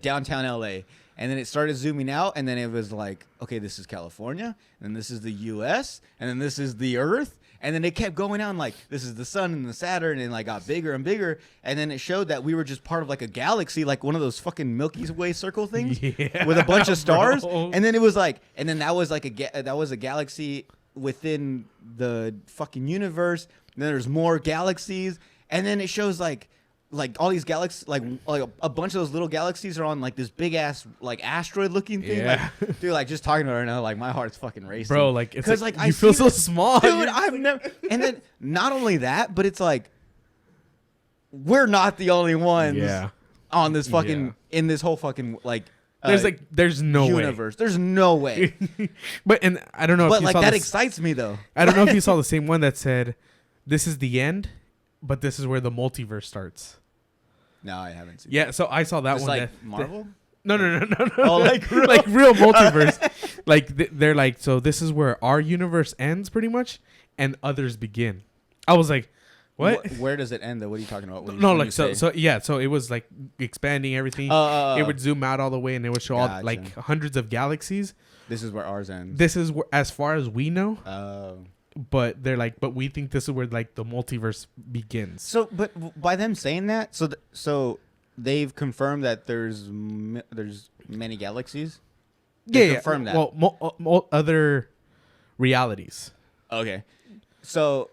downtown LA, and then it started zooming out, and then it was like, okay, this is California, and then this is the US, and then this is the Earth, and then it kept going on like this is the sun and the Saturn, and like got bigger and bigger, and then it showed that we were just part of like a galaxy, like one of those fucking Milky Way circle things with a bunch of stars, and then it was like, and then that was like a galaxy within the fucking universe, and then there's more galaxies, and then it shows like all these galaxies, like a bunch of those little galaxies are on like this big ass like asteroid looking thing. Yeah. Like, dude, like just talking about it right now, like my heart's fucking racing, bro. Like, it's like I you feel so small, dude. I've never. And then not only that, but it's like we're not the only ones on this fucking in this whole fucking like. There's no universe. There's no way. But and I don't know. But if you like saw that excites me though. I don't know if you saw the same one that said, "This is the end." But this is where the multiverse starts. No, I haven't seen. Yeah, so I saw that one. Like Marvel? No. Oh, like real? Like real multiverse. Like they're like, so this is where our universe ends, pretty much, and others begin. I was like, what? Where does it end though? What are you talking about? So it was like expanding everything. It would zoom out all the way, and it would show all like hundreds of galaxies. This is where ours ends. This is where, as far as we know. Oh. But they're like, but we think this is where like the multiverse begins. So, but by them saying that, so they've confirmed that there's many galaxies. They confirmed that. Well, other realities. Okay, so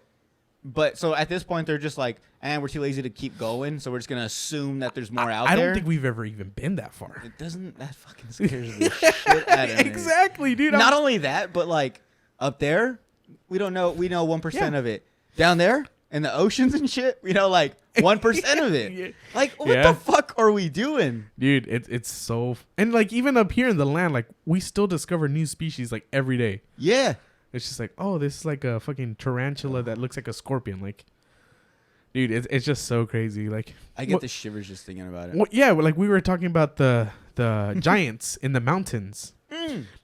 at this point they're just like, we're too lazy to keep going, so we're just gonna assume that there's more out there. I don't think we've ever even been that far. It doesn't. That fucking scares the shit out of me. Exactly, dude. Not only that, but like up there. We don't know. We know 1% of it. Down there, in the oceans and shit. You know, like 1% of it. Yeah. Like, what the fuck are we doing, dude? It's so and like even up here in the land, like we still discover new species like every day. Yeah, it's just like, oh, this is like a fucking tarantula that looks like a scorpion. Like, dude, it's just so crazy. Like, I get the shivers just thinking about it. Yeah, like we were talking about the giants in the mountains.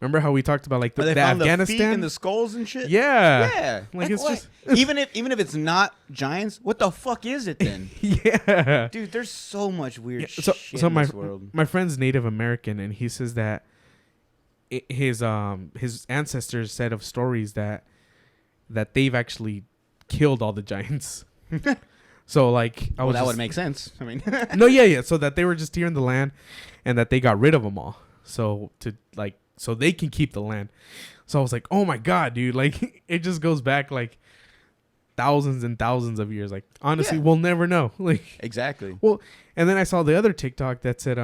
Remember how we talked about like the Afghanistan the feet and the skulls and shit? Yeah. Like it's just even if it's not giants, what the fuck is it then? Yeah. Dude, there's so much weird so, shit so in my, this world. My friend's Native American, and he says that his ancestors said of stories that they've actually killed all the giants. So like that would make sense. I mean, no, yeah. So that they were just here in the land, and that they got rid of them all. So they can keep the land. So I was like, oh my God, dude. Like it just goes back like thousands and thousands of years. Like honestly, we'll never know. Like exactly. Well, and then I saw the other TikTok that said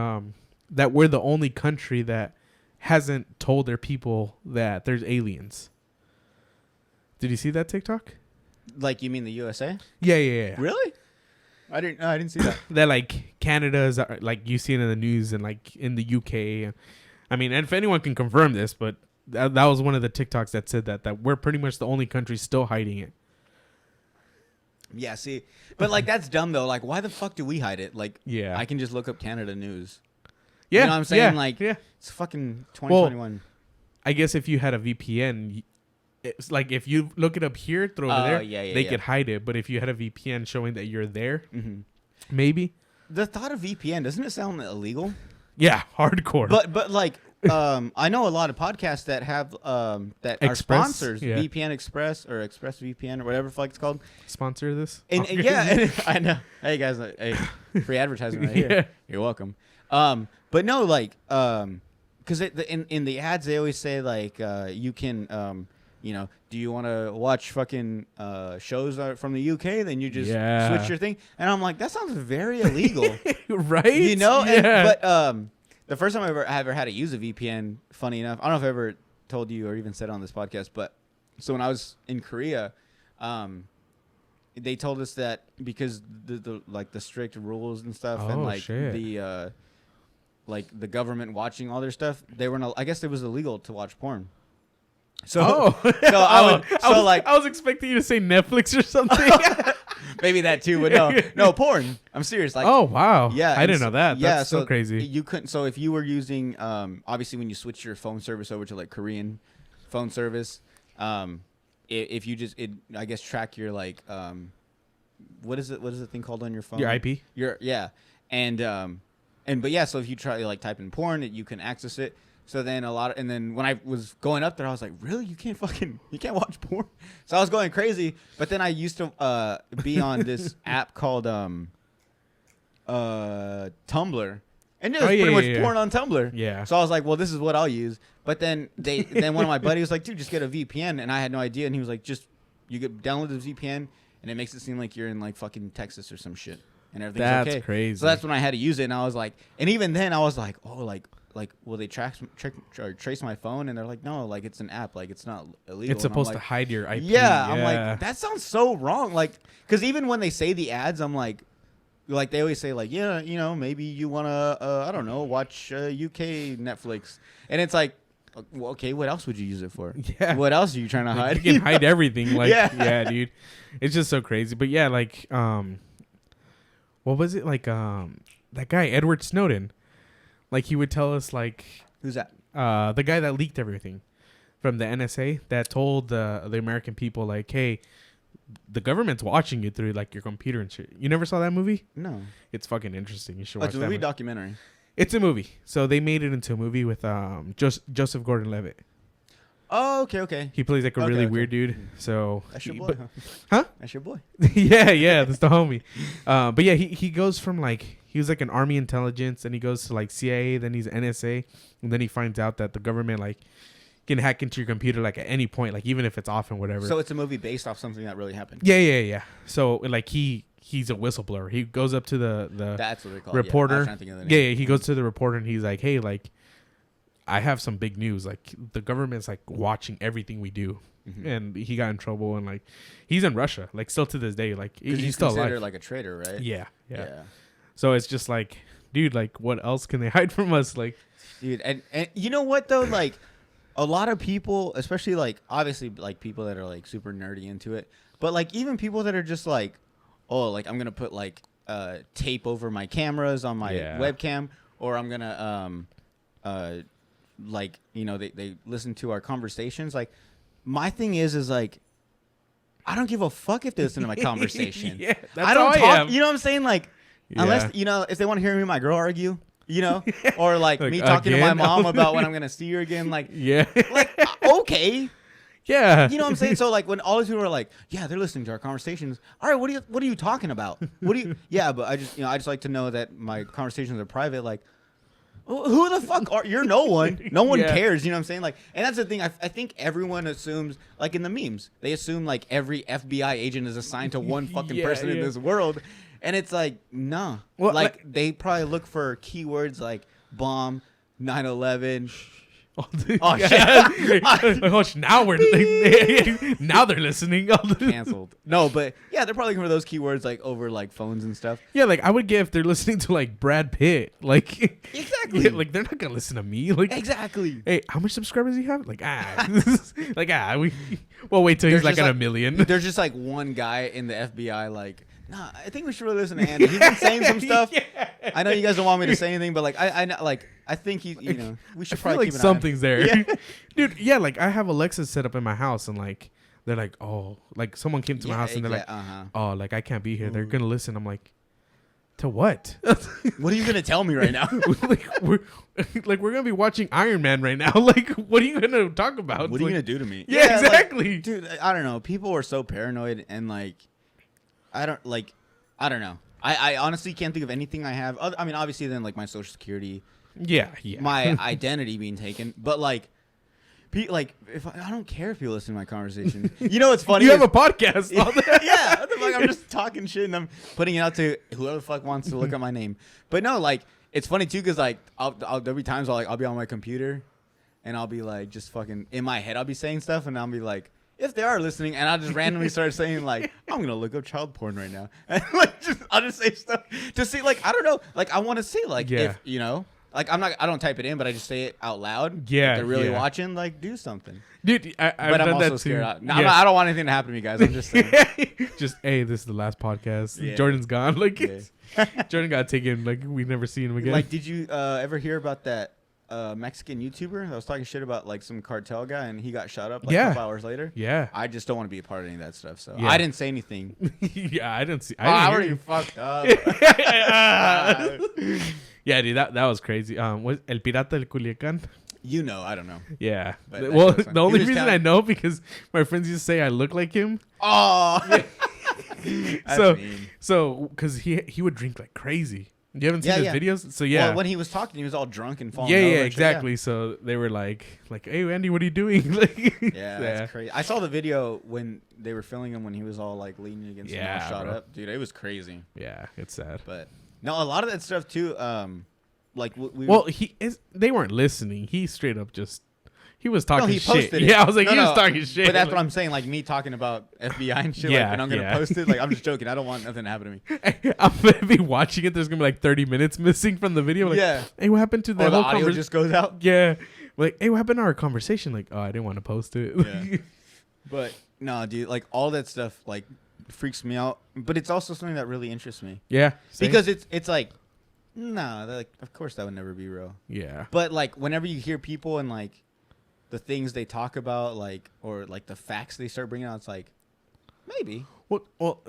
that we're the only country that hasn't told their people that there's aliens. Did you see that TikTok? Like you mean the USA? Yeah. Really? I didn't see that. That like Canada's like you see it in the news and like in the UK. I mean, and if anyone can confirm this, but that was one of the TikToks that said that we're pretty much the only country still hiding it. Yeah, see, but like that's dumb though. Like, why the fuck do we hide it? Like, yeah, I can just look up Canada news. Yeah, you know what I'm saying? Yeah, like, yeah. It's fucking 2021. Well, I guess if you had a VPN. It's like if you look it up here, throw it there, they could hide it. But if you had a VPN showing that you're there, maybe. The thought of VPN, doesn't it sound illegal? Yeah, hardcore. But like, I know a lot of podcasts that have that are sponsors, VPN Express or Express VPN or whatever the fuck it's called. Sponsor this? And I know. Hey guys, free advertisement right here. You're welcome. But no, like, because in the ads they always say like you can you know, do you want to watch fucking shows from the UK? Then you just switch your thing. And I'm like, that sounds very illegal. Right? You know? Yeah. But the first time I ever had to use a VPN, funny enough, I don't know if I ever told you or even said it on this podcast, but so when I was in Korea, they told us that because the like the strict rules and stuff and like the like the government watching all their stuff, they were I guess it was illegal to watch porn. So, I was expecting you to say Netflix or something. Maybe that too, but no, porn. I'm serious. Like, oh wow, yeah, I didn't know that. Yeah, that's so crazy. You couldn't. So if you were using, obviously when you switch your phone service over to like Korean phone service, if you just I guess track your like, what is the thing called on your phone? Your IP. But yeah, so if you try like type in porn, you can access it. So then and then when I was going up there, I was like, really? You can't watch porn? So I was going crazy. But then I used to be on this app called Tumblr. And it was pretty much porn on Tumblr. Yeah. So I was like, well, this is what I'll use. But then then one of my buddies was like, dude, just get a VPN. And I had no idea. And he was like, you could download the VPN and it makes it seem like you're in like fucking Texas or some shit. And everything's okay. That's crazy. So that's when I had to use it. And I was like, and even then I was like, oh, like, will they trace my phone? And they're like, no, like it's an app, like it's not illegal. It's supposed to hide your IP. Yeah, I'm like, that sounds so wrong. Like, because even when they say the ads, I'm like they always say like, yeah, you know, maybe you wanna, I don't know, watch UK Netflix, and it's like, well, okay, what else would you use it for? Yeah, what else are you trying to hide? You can hide everything. Like, yeah, dude, it's just so crazy. But yeah, like, what was it like? That guy Edward Snowden. Like he would tell us like who's that? The guy that leaked everything from the NSA that told the American people like, hey, the government's watching you through like your computer and shit. You never saw that movie? No. It's fucking interesting. You should watch that. It's a movie documentary. It's a movie. So they made it into a movie with Joseph Gordon-Levitt. Oh, okay. He plays like a really weird dude. So that's your boy, huh? That's your boy. yeah, that's the homie. But yeah, he goes from like he was like an army intelligence, and he goes to like CIA, then he's NSA, and then he finds out that the government like can hack into your computer like at any point, like even if it's off and whatever. So it's a movie based off something that really happened. Yeah. So like he's a whistleblower. He goes up to the that's what they call reporter. It. Yeah, he goes to the reporter and he's like, hey, like I have some big news. Like the government's like watching everything we do. And he got in trouble, and like he's in Russia, like still to this day, like he's still alive. Like a traitor, right? Yeah. So it's just like, dude, like what else can they hide from us? Like, dude, and you know what though, like a lot of people, especially like obviously like people that are like super nerdy into it, but like even people that are just like, oh, like I'm gonna put like tape over my cameras on my webcam, or I'm gonna like they listen to our conversations, like. My thing is like, I don't give a fuck if they listen to my conversation. I don't talk. You know what I'm saying? Like, unless if they want to hear me and my girl argue, or like me talking to my mom about when I'm gonna see her again. Like, like okay, yeah. You know what I'm saying? So like, when all these people are like, yeah, they're listening to our conversations. All right, what are you talking about? What do you? Yeah, but I just like to know that my conversations are private. Like. Who the fuck are you're? No one. No one cares. You know what I'm saying? Like, and that's the thing. I think everyone assumes, like in the memes, they assume like every FBI agent is assigned to one fucking person in this world, and it's like, nah. Well, like they probably look for keywords like bomb, 9/11. Oh shit! Now now they're listening. Canceled. No, but yeah, they're probably looking for those keywords like over like phones and stuff. Yeah, like I would get if they're listening to like Brad Pitt. Like exactly. Like they're not gonna listen to me. Like exactly. Hey, how much subscribers do you have? Like we'll wait till he's like at 1 million. There's just like one guy in the FBI like. Nah, I think we should really listen to Andy. He's been saying some stuff. I know you guys don't want me to say anything, but like I think he, we should probably keep an something's there, dude. Yeah, like I have Alexa set up in my house, and like they're like, oh, like someone came to my house and they're like, oh, like I can't be here. They're gonna listen. I'm like, to what? What are you gonna tell me right now? we're gonna be watching Iron Man right now. Like, what are you gonna talk about? What are you gonna do to me? Yeah, exactly, like, dude. I don't know. People are so paranoid and like. I don't know. I honestly can't think of anything I have. I mean, obviously, then like my social security, my identity being taken. But like, if I don't care if you listen to my conversation. You know what's funny? You have a podcast. Yeah, like I'm just talking shit and I'm putting it out to whoever the fuck wants to look up my name. But no, like it's funny too because like there'll be times I'll be on my computer and I'll be like just fucking in my head I'll be saying stuff and I'll be like. If they are listening, and I'll just randomly start saying like, "I'm gonna look up child porn right now," and like, I'll just say stuff to see, like, I don't know, like, I want to see, like, if like, I don't type it in, but I just say it out loud. Yeah, if they're really watching, like, do something, dude. But I'm also scared. I don't want anything to happen to me, guys. I'm just saying. Hey, this is the last podcast. Yeah. Jordan's gone. Like, Jordan got taken. Like, we've never seen him again. Like, did you ever hear about that? Mexican YouTuber that was talking shit about like some cartel guy and he got shot up like a couple hours later. Yeah. I just don't want to be a part of any of that stuff. So I didn't say anything. I didn't see. I already fucked up. Yeah, dude, that was crazy. Was El Pirata del Culiacán? I don't know. Yeah. Well, the only reason I know because my friends used to say I look like him. Oh. So because he would drink like crazy. You haven't seen his videos? So well, when he was talking, he was all drunk and falling over. Yeah, exactly. So they were like, hey, Andy, what are you doing? Like, that's crazy. I saw the video when they were filming him when he was all like leaning against him all shot up. Dude, it was crazy. Yeah, it's sad. But no, a lot of that stuff too. Like they weren't listening. He straight up just. He was talking shit. Posted it. Yeah, I was like, he was talking shit. But that's what I'm saying. Like me talking about FBI and shit. Like, and I'm gonna post it. Like I'm just joking. I don't want nothing to happen to me. I'm gonna be watching it. There's gonna be like 30 minutes missing from the video. Like, hey, what happened to that? The audio just goes out. Yeah. Like, hey, what happened to our conversation? Like, oh, I didn't want to post it. Yeah. But no, dude. Like all that stuff like freaks me out. But it's also something that really interests me. Yeah. Same. Because it's like, like of course that would never be real. Yeah. But like whenever you hear people and like. The things they talk about, like, or like the facts they start bringing out, it's like, maybe. Well,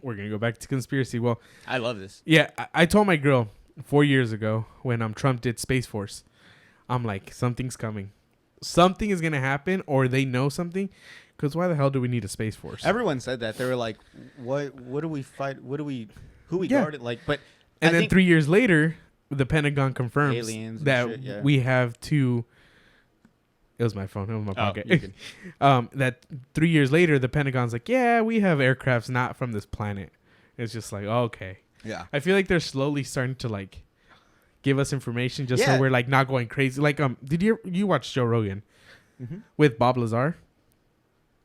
we're gonna go back to conspiracy. Well, I love this. Yeah, I told my girl 4 years ago when Trump did Space Force, I'm like, something's coming, something is gonna happen, or they know something, because why the hell do we need a Space Force? Everyone said that. They were like, what do we fight? Who we guarded? Like, but and then 3 years later, the Pentagon confirms aliens that we have two. It was my phone. It was my pocket. That 3 years later, the Pentagon's like, yeah, we have aircrafts not from this planet. It's just like, okay. Yeah. I feel like they're slowly starting to like give us information just so we're like not going crazy. Like, did you watch Joe Rogan with Bob Lazar?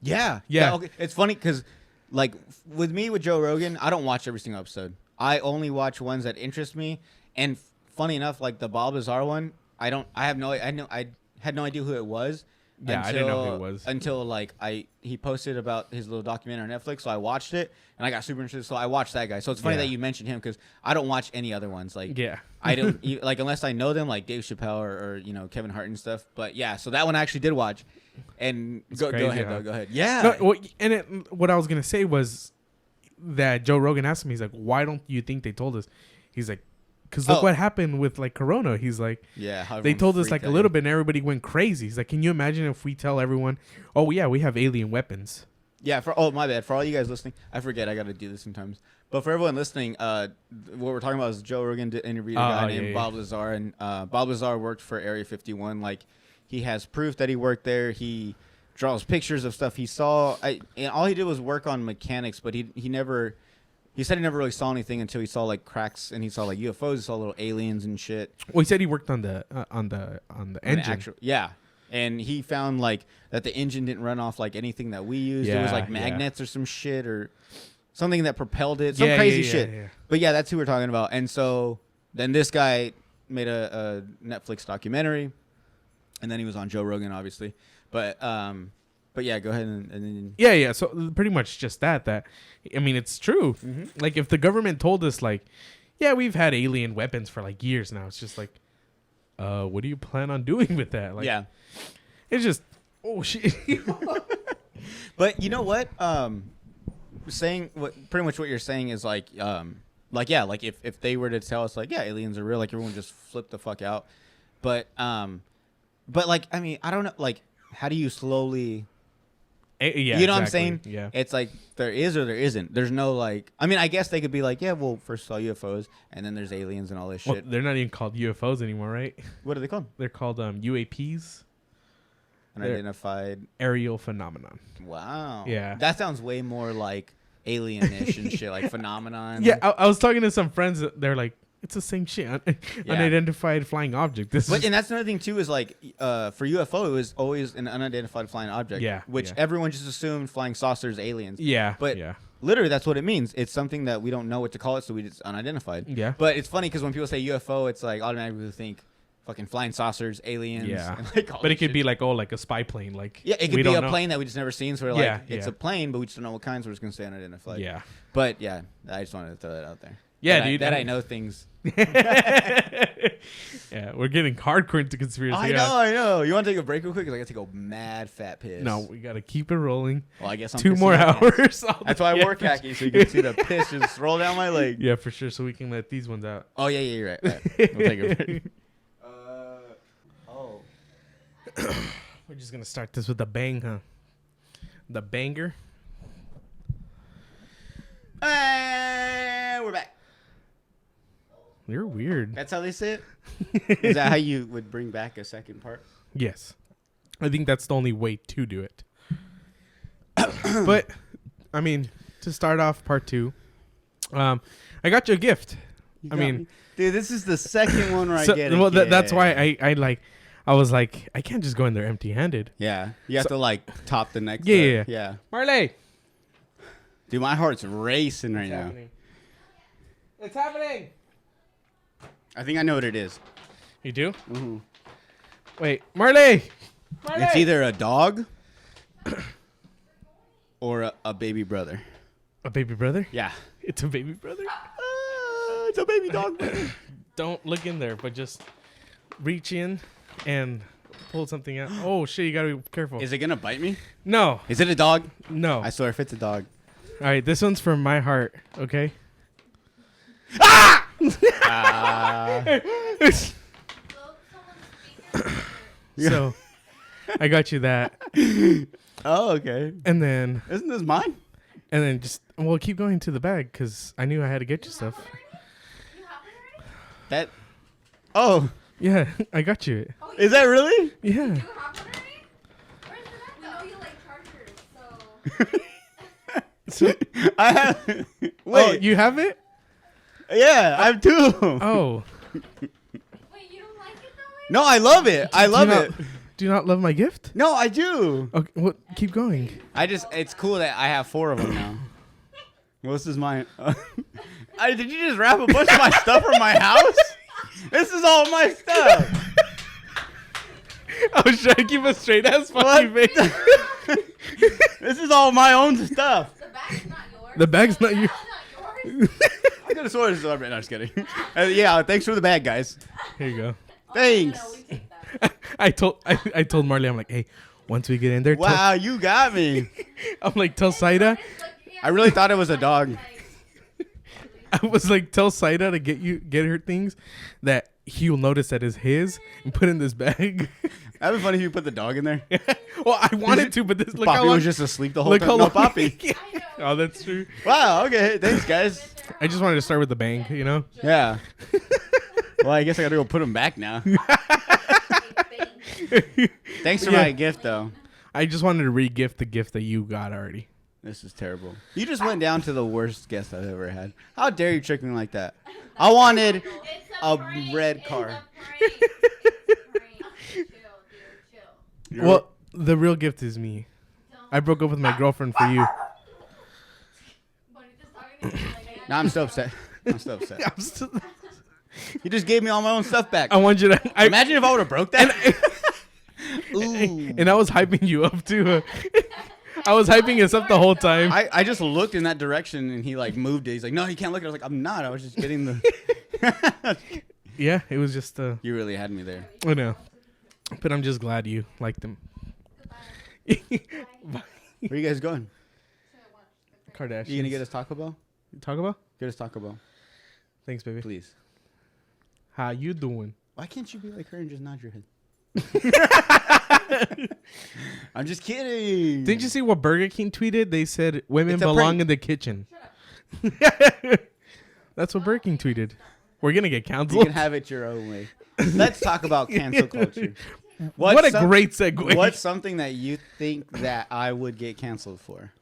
Yeah. Okay. It's funny because, like, with Joe Rogan, I don't watch every single episode. I only watch ones that interest me. And funny enough, like the Bob Lazar one, I had no idea who it was. Yeah, I didn't know who it was until like he posted about his little documentary on Netflix. So I watched it and I got super interested. So I watched that guy. So it's funny that you mentioned him because I don't watch any other ones. Like, I don't like unless I know them, like Dave Chappelle or Kevin Hart and stuff. But yeah, so that one I actually did watch. And go ahead, though. Go ahead. Yeah. No, what I was gonna say was that Joe Rogan asked me, he's like, "Why don't you think they told us?" He's like, "Cause look what happened with like Corona." He's like, "Yeah, they told us like a little bit, and everybody went crazy." He's like, "Can you imagine if we tell everyone, oh yeah, we have alien weapons?" Yeah. My bad. For all you guys listening, I forget I got to do this sometimes. But for everyone listening, what we're talking about is Joe Rogan interviewed a guy named Bob Lazar, and Bob Lazar worked for Area 51. Like, he has proof that he worked there. He draws pictures of stuff he saw. And all he did was work on mechanics, but he never. He said he never really saw anything until he saw like cracks and he saw like UFOs. He saw little aliens and shit. Well, he said he worked on the engine. And he found like that the engine didn't run off like anything that we used. It was like magnets or some shit or something that propelled it. Some crazy shit. Yeah. But yeah, that's who we're talking about. And so then this guy made a Netflix documentary, and then he was on Joe Rogan, obviously. But yeah, go ahead and then. Yeah. So pretty much just that. I mean, it's true. Mm-hmm. Like, if the government told us, like, yeah, we've had alien weapons for like years now. It's just like, what do you plan on doing with that? Like, yeah, it's just, oh shit. But you know what? Pretty much what you're saying is like if they were to tell us like, yeah, aliens are real, like everyone just flip the fuck out. But like, I mean, I don't know, like, how do you slowly? Yeah, you know what I'm saying? Yeah. It's like there is or there isn't. There's no like. I mean, I guess they could be like, yeah, well, first saw UFOs, and then there's aliens and all this shit. Well, they're not even called UFOs anymore, right? What are they called? They're called UAPs. Unidentified aerial phenomenon. Wow. Yeah. That sounds way more like alien-ish and shit, like phenomenon. Yeah, I was talking to some friends. They're like, it's the same shit. Unidentified flying object. And that's another thing too, is like for UFO, it was always an unidentified flying object. Yeah. Which everyone just assumed flying saucers, aliens. Yeah. But literally, that's what it means. It's something that we don't know what to call it, so it's unidentified. Yeah. But it's funny because when people say UFO, it's like automatically we think fucking flying saucers, aliens. Yeah. And like but it could be like, like a spy plane. Like, yeah, it could be a plane that we just never seen. So we're like, it's a plane, but we just don't know what kind. So we're just gonna say unidentified. Yeah. But yeah, I just wanted to throw that out there. Yeah, dude. I know things. Yeah, we're getting hardcore into conspiracy. I know. You want to take a break real quick? Because I got to take a mad fat piss. No, we got to keep it rolling. Well, I guess I'm 2 more hours. That's why I wore khaki, so you can see the piss just roll down my leg. Yeah, for sure. So we can let these ones out. Oh, yeah, you're right. We'll take a break. We're just going to start this with a bang, huh? The banger. We're back. You're weird. That's how they say it? Is that how you would bring back a second part? Yes. I think that's the only way to do it. But, I mean, to start off part 2, I got you a gift. Dude, this is the second one where I get it. Well, that's why I was like, I can't just go in there empty-handed. Yeah. You have to, like, top the next. Yeah. Marley. Dude, my heart's racing right now. It's happening. I think I know what it is. You do? Mm-hmm. Wait, Marley! It's either a dog or a baby brother. A baby brother? Yeah. It's a baby brother? It's a baby dog brother. Don't look in there, but just reach in and pull something out. Oh, shit, you gotta be careful. Is it gonna bite me? No. Is it a dog? No. I swear if it's a dog. All right, this one's from my heart, okay? Ah! So, I got you that. Oh, okay. And then... Isn't this mine? And then just... Well, keep going to the bag, because I knew I had to get you stuff. That... Oh. Yeah, I got you it. Oh, is that really? Yeah. You have one already? Where's the We know you like chargers, so... So, I have... Wait. Oh, you have it? Yeah, I have 2. Oh. No, I love it. I love it. Do you not love my gift? No, I do. Okay, well, keep going. It's cool that I have 4 of them now. Well, this is mine. Did you just wrap a bunch of my stuff from my house? This is all my stuff. I was trying to keep a straight ass fucking face. This is all my own stuff. The bag's not yours. The bag's not yours. I could have sworn this was no, just kidding. Yeah, thanks for the bag, guys. Here you go. Thanks. Oh, no, we take that. I told Marley, I'm like, hey, once we get in there, Wow, you got me. I'm like, tell Saida. I really thought it was a dog. I was like, tell Saida to get her things that he'll notice that is his and put in this bag. That'd be funny if you put the dog in there. Well, I wanted to, but this look Poppy how long. was just asleep the whole Look time. how No, long. Poppy. Yeah. Oh, that's true. Wow, okay. Thanks, guys. I just wanted to start with a bang, you know? Yeah. Well, I guess I gotta go put them back now. Thanks for my gift, though. I just wanted to re-gift the gift that you got already. This is terrible. You just went down to the worst guest I've ever had. How dare you trick me like that? I wanted a red car. Well, the real gift is me. I broke up with my girlfriend for you. Now I'm still upset. You just gave me all my own stuff back. I want you to. Imagine if I would have broke that. Ooh. And I was hyping you up too. I was hyping us up the whole time. I just looked in that direction and he like moved it. He's like, no, you can't look at it. I was like, I'm not. I was just getting the. Yeah, it was just. You really had me there. I know, but I'm just glad you liked them. Where are you guys going? Kardashians. You gonna get us Taco Bell? Taco Bell? Get us Taco Bell, Thanks, baby. please. How you doing? Why can't you be like her and just nod your head? I'm just kidding. Didn't you see what Burger King tweeted? They said women It's a belong prank. in the kitchen. That's what Burger King tweeted. We're gonna get You canceled. can have it your own way. Let's talk about cancel culture. What a great segue. What's something that you think that I would get canceled for?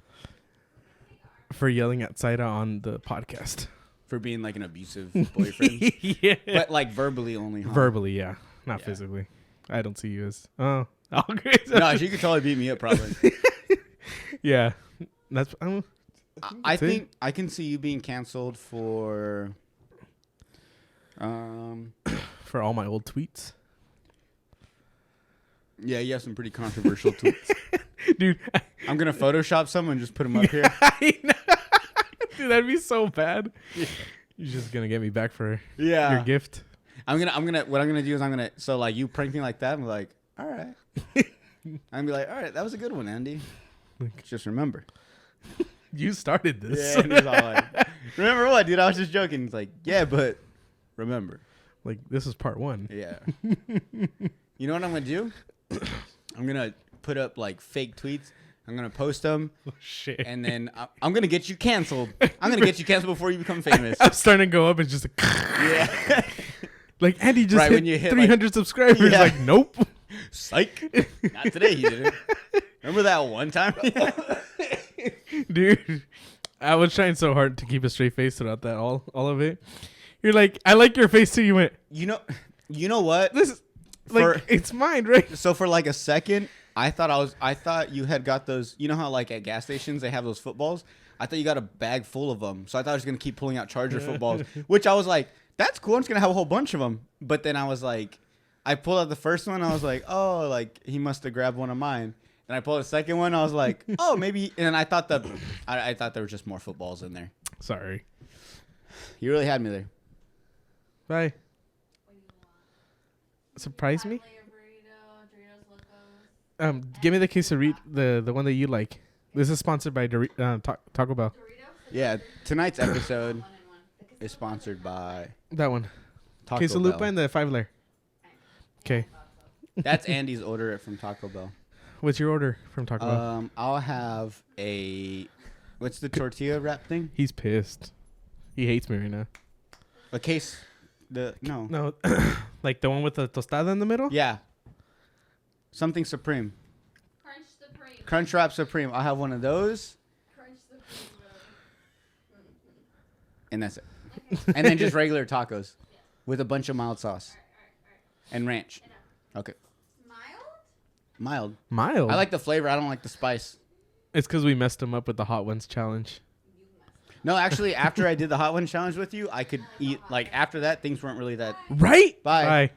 For yelling at Saida on the podcast. For being like an abusive boyfriend? Yeah. But like verbally only, huh? Verbally, yeah. Not Yeah. physically. I don't see you as. Oh. Okay. No, she could totally beat me up probably. Yeah. That's. I think I can see you being canceled for for all my old tweets. yeah, you have some pretty controversial tweets. Dude. I'm going to Photoshop some and just put them up here. I know. Dude, that'd be so bad. Yeah. You're just gonna get me back for Yeah. your gift. What I'm gonna do is so like you prank me like that, I'm like, all right. I'm be like, all right, that was a good one, Andy. Just remember. You started this. Yeah, and he's all like, remember what, dude? I was just joking. He's like, yeah, but remember. Like, this is part 1. Yeah. You know what I'm gonna do? I'm gonna put up like fake tweets. I'm gonna post them, Oh, shit. and then I'm gonna get you canceled. I'm gonna get you canceled before you become famous. I'm starting to go up. It's just like, Yeah. like Andy just Right, hit when you hit, 300 subscribers. Yeah. Like, nope. Psych. Not today, he didn't. Remember that one time? Dude, I was trying so hard to keep a straight face throughout that all of it. You're like, I like your face too. You went, You know what? this is like, For- it's mine, right? So for like a second, I thought you had got those. You know how like at gas stations they have those footballs? I thought you got a bag full of them. So I thought I was gonna keep pulling out Charger footballs, which I was like, that's cool. I'm just gonna have a whole bunch of them. But then I was like, I pulled out the first one. I was like, oh, like he must have grabbed one of mine. And I pulled the second one. I was like, oh, maybe. And then I thought I thought there were just more footballs in there. Sorry. You really had me there. Bye. Surprise me? Give me the quesarito, the one that you like. This is sponsored by Taco Bell. Yeah, tonight's episode is sponsored by That one. Taco Queso Lupa Bell. and the 5-layer. Okay. That's Andy's order from Taco Bell. What's your order from Taco Bell? I'll have what's the tortilla wrap thing? He's pissed. He hates me right now. A case. No. No, like the one with the tostada in the middle? Yeah. Something Supreme. Crunch Supreme. Crunch Wrap Supreme. I'll have one of those, Crunch Supreme. and that's it. And then just regular tacos with a bunch of mild sauce and ranch. Okay. Mild? Mild. I like the flavor. I don't like the spice. It's because we messed him up with the hot ones challenge. No, actually, after I did the hot one challenge with you, I could eat. Like after that, things weren't really that. Right. Bye.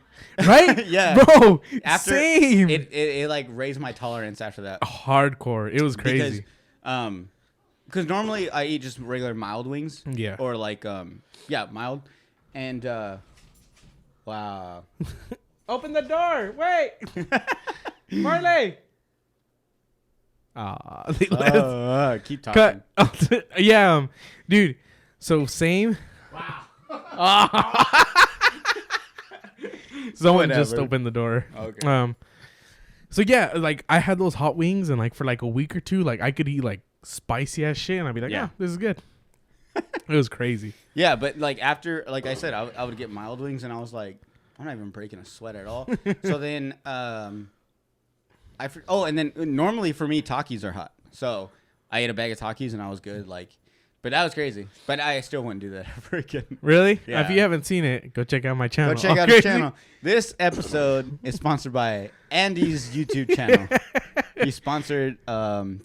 Right. Yeah, bro. After Same. It like raised my tolerance after that. Hardcore. It was crazy. Because normally I eat just regular mild wings. Yeah. Or like mild, and wow. Open the door. Wait. Marley. Keep talking. Cut. Yeah, dude. So same. Wow. Someone just opened the door. Okay. So yeah, like I had those hot wings, and like for like a week or two, like I could eat like spicy ass shit, and I'd be like, yeah, this is good. It was crazy. Yeah, but like after, like I said, I would get mild wings, and I was like, I'm not even breaking a sweat at all. So then, and then normally for me, Takis are hot. So I ate a bag of Takis, and I was good. Like, but that was crazy. But I still wouldn't do that ever again. Really? Yeah. If you haven't seen it, go check out my channel. Go check out his channel. This episode is sponsored by Andy's YouTube channel. He sponsored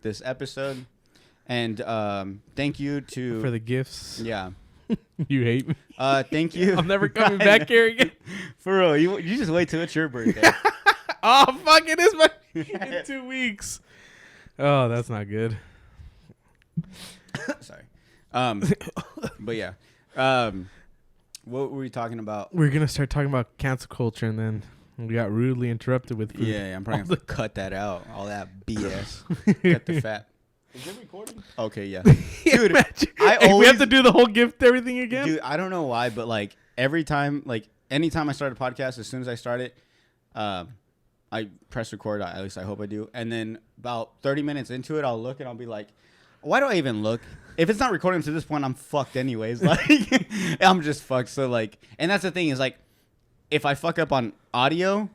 this episode. And thank you for the gifts. Yeah. You hate me. Thank you. I'm never coming back here again. For real. You just wait till it's your birthday. Oh, fuck, it is my in 2 weeks. Oh, that's not good. Sorry. But yeah. What were we talking about? We're going to start talking about cancel culture, and then we got rudely interrupted with food. Yeah, I'm probably going to cut that out. All that BS. Cut the fat. Is it recording? Okay, yeah. Dude, we have to do the whole gift everything again? Dude, I don't know why, but like every time, like anytime I start a podcast, as soon as I start it, I press record. At least I hope I do. And then about 30 minutes into it, I'll look and I'll be like, why do I even look? If it's not recording to this point, I'm fucked anyways. Like, I'm just fucked. So like, and that's the thing is like, if I fuck up on audio,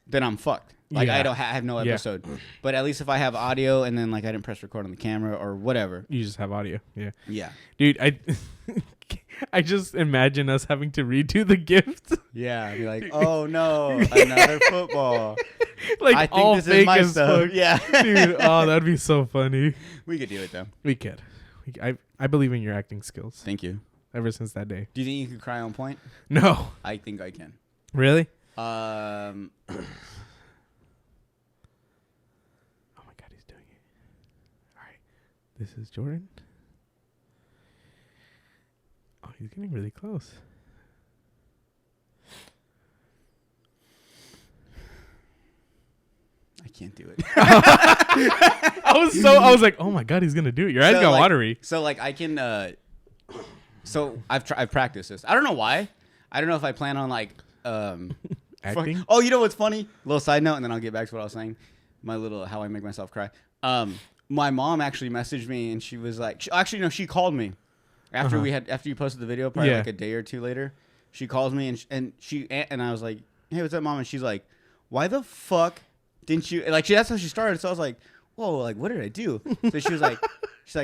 then I'm fucked. Like I don't have no episode, but at least if I have audio and then like I didn't press record on the camera or whatever, you just have audio. Yeah, dude. I just imagine us having to redo the gift. Yeah, I'd be like, oh no, another football. Like I think all this fake is my stuff. Fuck. Yeah, dude. Oh, that'd be so funny. We could do it though. We could. I believe in your acting skills. Thank you. Ever since that day. Do you think you could cry on point? No. I think I can. Really? This is Jordan. Oh, he's getting really close. I can't do it. I was like, oh my God, he's gonna do it. Your eyes got like, watery. So like I can. So I've practiced this. I don't know why. I don't know if I plan on like acting. Oh, you know what's funny? Little side note, and then I'll get back to what I was saying. My little how I make myself cry. My mom actually messaged me and she was like, she called me after after you posted the video, probably like a day or two later. She calls me and I was like, hey, what's up, Mom? And she's like, why the fuck didn't you like? That's how she started. So I was like, whoa, like what did I do? So she was like,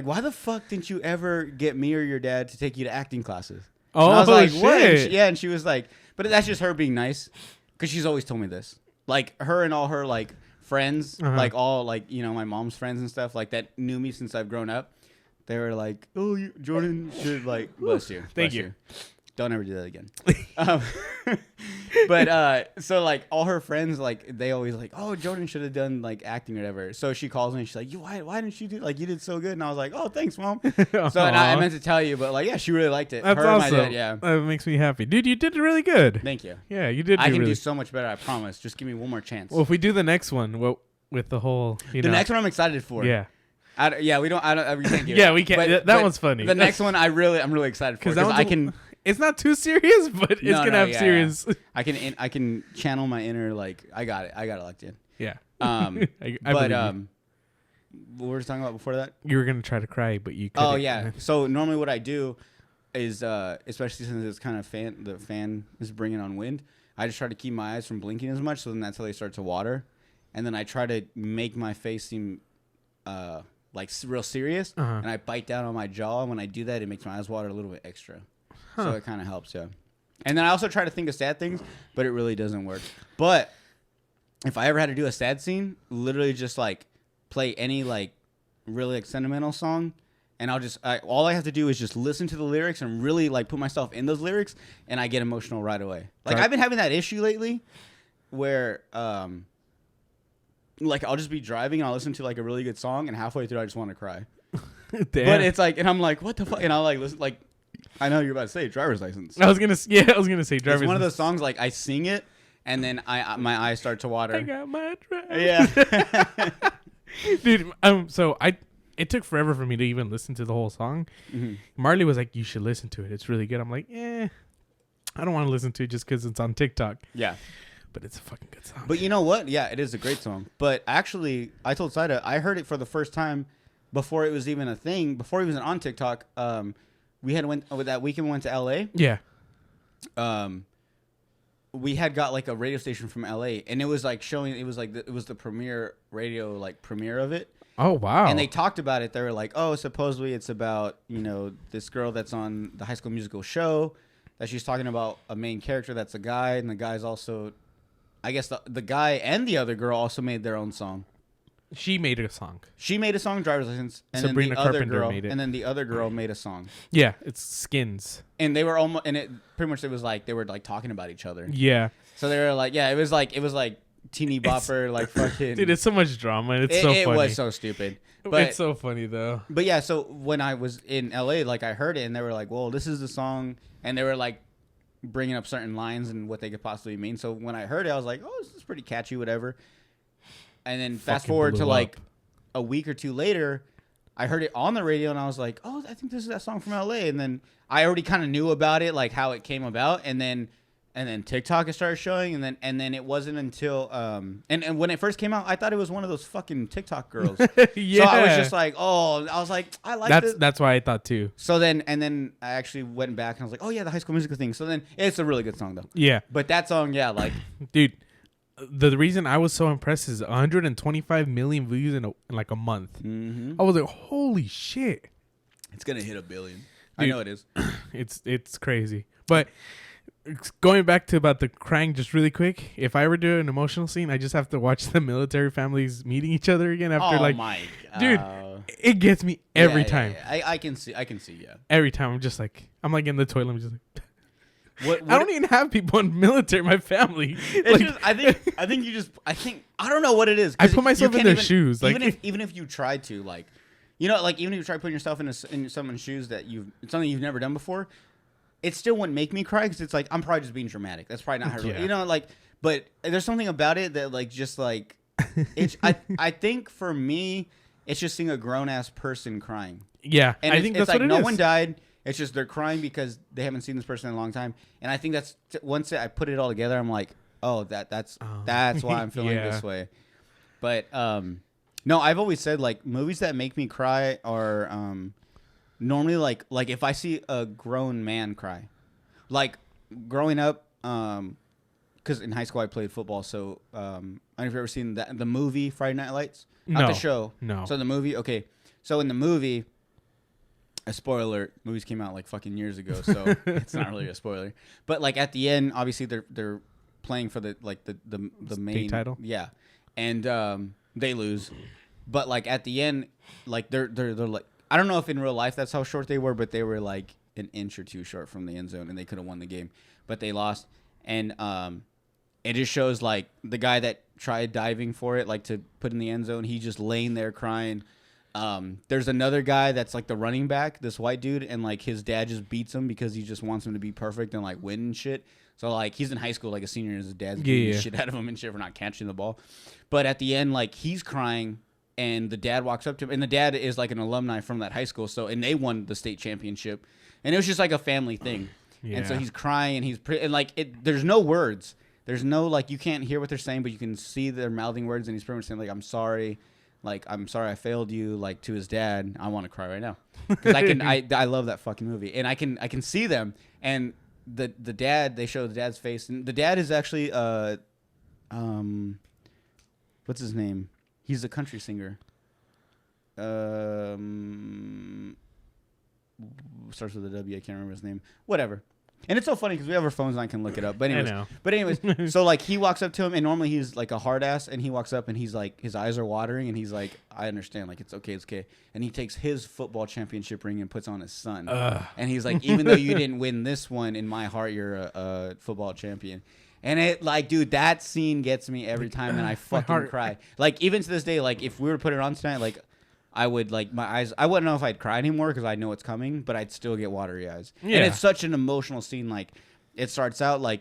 why the fuck didn't you ever get me or your dad to take you to acting classes? Oh, and I was like, shit. What? And she was like, but that's just her being nice because she's always told me this. Like her and all her like friends, like all like my mom's friends and stuff like that knew me since I've grown up. They were like, "Oh, Jordan should like bless you, thank you. Don't ever do that again." But so like all her friends like they always like, "Oh, Jordan should have done like acting or whatever." So she calls me and she's like, why didn't you do like you did so good?" And I was like, "Oh, thanks, Mom." So and I meant to tell you, but like yeah, she really liked it. That's her awesome. And my dad, yeah, that makes me happy, dude. You did really good. Thank you. Yeah, you did. I can do so much better. I promise. Just give me one more chance. Well, if we do the next one, with the whole, the next one I'm excited for. Yeah. We can't do it. Yeah, we can't. That one's funny. The next one I'm really excited for because I can. It's not too serious, but it's gonna have serious. Yeah. I can channel my inner like I got it locked in. Yeah. What were we talking about before that? You were gonna try to cry, but you couldn't. Oh yeah. So normally what I do is, especially since it's kind of the fan is bringing on wind, I just try to keep my eyes from blinking as much. So then that's how they start to water, and then I try to make my face seem like real serious, and I bite down on my jaw. And when I do that, it makes my eyes water a little bit extra. So it kind of helps, yeah. And then I also try to think of sad things, but it really doesn't work. But if I ever had to do a sad scene, literally just like play any like really like sentimental song, and all I have to do is just listen to the lyrics and really like put myself in those lyrics, and I get emotional right away. Like I've been having that issue lately, where like I'll just be driving and I'll listen to like a really good song, and halfway through I just want to cry. Damn. But it's like, and I'm like, what the fuck? And I'll like listen, like, I know you're about to say driver's license. I was gonna say driver's license. It's one of those songs like I sing it, and then my eyes start to water. I got my driver. Yeah. Dude, it took forever for me to even listen to the whole song. Mm-hmm. Marley was like, you should listen to it. It's really good. I'm like, I don't want to listen to it just because it's on TikTok. Yeah. But it's a fucking good song. But you know what? Yeah, it is a great song. But actually, I told Saida, I heard it for the first time before it was even a thing, before it was on TikTok. We had that weekend we went to LA. Yeah. We had got like a radio station from LA, and it was like showing, it was like it was the premiere radio, like premiere of it. Oh, wow. And they talked about it. They were like, oh, supposedly it's about, this girl that's on the High School Musical show, that she's talking about a main character that's a guy, and the guy's also, I guess the guy and the other girl also made their own song. She made a song. She made a song, Driver's License, and Sabrina then the other Carpenter girl, made it. and then the other girl made a song. Yeah, it's Skins. And they were almost, and it pretty much, it was like they were like talking about each other. Yeah. So they were like, yeah, it was like teeny bopper, like fucking. Dude, it's so much drama, and it's so funny. It was so stupid. But it's so funny though. But yeah, so when I was in LA, like I heard it, and they were like, well, this is the song, and they were like bringing up certain lines and what they could possibly mean. So when I heard it, I was like, oh, this is pretty catchy, whatever. And then fast forward to like a week or two later, I heard it on the radio, and I was like, oh, I think this is that song from LA. And then I already kind of knew about it, like how it came about, and then TikTok it started showing, and then it wasn't until and when it first came out, I thought it was one of those fucking TikTok girls. Yeah. So I was just like, I was like, I like this. That's why I thought too. So then I actually went back and I was like, oh yeah, the High School Musical thing. So then it's a really good song though. Yeah. But that song, yeah, like, dude, the reason I was so impressed is 125 million views in like a month. Mm-hmm. I was like, holy shit. It's gonna hit 1 billion. Dude, I know it is. It's crazy. But going back to about the crying just really quick, if I ever do an emotional scene, I just have to watch the military families meeting each other again after my God. Dude, it gets me every time. Yeah. I can see, yeah. Every time I'm just like, I'm like in the toilet, I'm just like, what I don't even have people in military, my family. It's like, just, I don't know what it is. I put myself in their shoes. Like, even if you try to, like, even if you try putting yourself in someone's shoes that it's something you've never done before, it still wouldn't make me cry because it's like I'm probably just being dramatic. That's probably not how but there's something about it that like just like it's I think for me it's just seeing a grown ass person crying. Yeah, and I think it's that's like what it is. No one died. It's just they're crying because they haven't seen this person in a long time. And I think that's once I put it all together, I'm like, oh, that's why I'm feeling this way. But no, I've always said like movies that make me cry are normally like if I see a grown man cry, like growing up, because in high school I played football. So I don't know if you've ever seen the movie Friday Night Lights, not the show. No. So the movie, okay. So in the movie, a spoiler alert, movies came out like fucking years ago, so it's not really a spoiler. But like at the end, obviously they're playing for the main title. Yeah, and they lose. But like at the end, like they're like, I don't know if in real life that's how short they were, but they were like an inch or two short from the end zone, and they could have won the game, but they lost. And it just shows like the guy that tried diving for it, like to put in the end zone, he just laying there crying. There's another guy that's like the running back, this white dude, and like his dad just beats him because he just wants him to be perfect and like win and shit. So like he's in high school, like a senior, and his dad's beating the shit out of him and shit for not catching the ball. But at the end, like he's crying, and the dad walks up to him, and the dad is like an alumni from that high school, and they won the state championship, and it was just like a family thing. Yeah. And so he's crying, and and like there's no words, there's no like you can't hear what they're saying, but you can see they're mouthing words, and he's pretty much saying like I'm sorry I failed you, like to his dad. I want to cry right now because I love that fucking movie, and I can see them, and the dad, they show the dad's face, and the dad is actually what's his name? He's a country singer. Starts with a W. I can't remember his name. Whatever. And it's so funny because we have our phones and I can look it up. But anyways, I know. So like he walks up to him and normally he's like a hard ass and he walks up and he's like his eyes are watering and he's like, I understand, like it's okay. And he takes his football championship ring and puts on his son. And he's like, even though you didn't win this one, in my heart you're a football champion. And it like, dude, that scene gets me every time and I fucking cry. Like even to this day, like if we were to put it on tonight, like I would like my eyes. I wouldn't know if I'd cry anymore because I know it's coming, but I'd still get watery eyes. Yeah. And it's such an emotional scene. Like it starts out like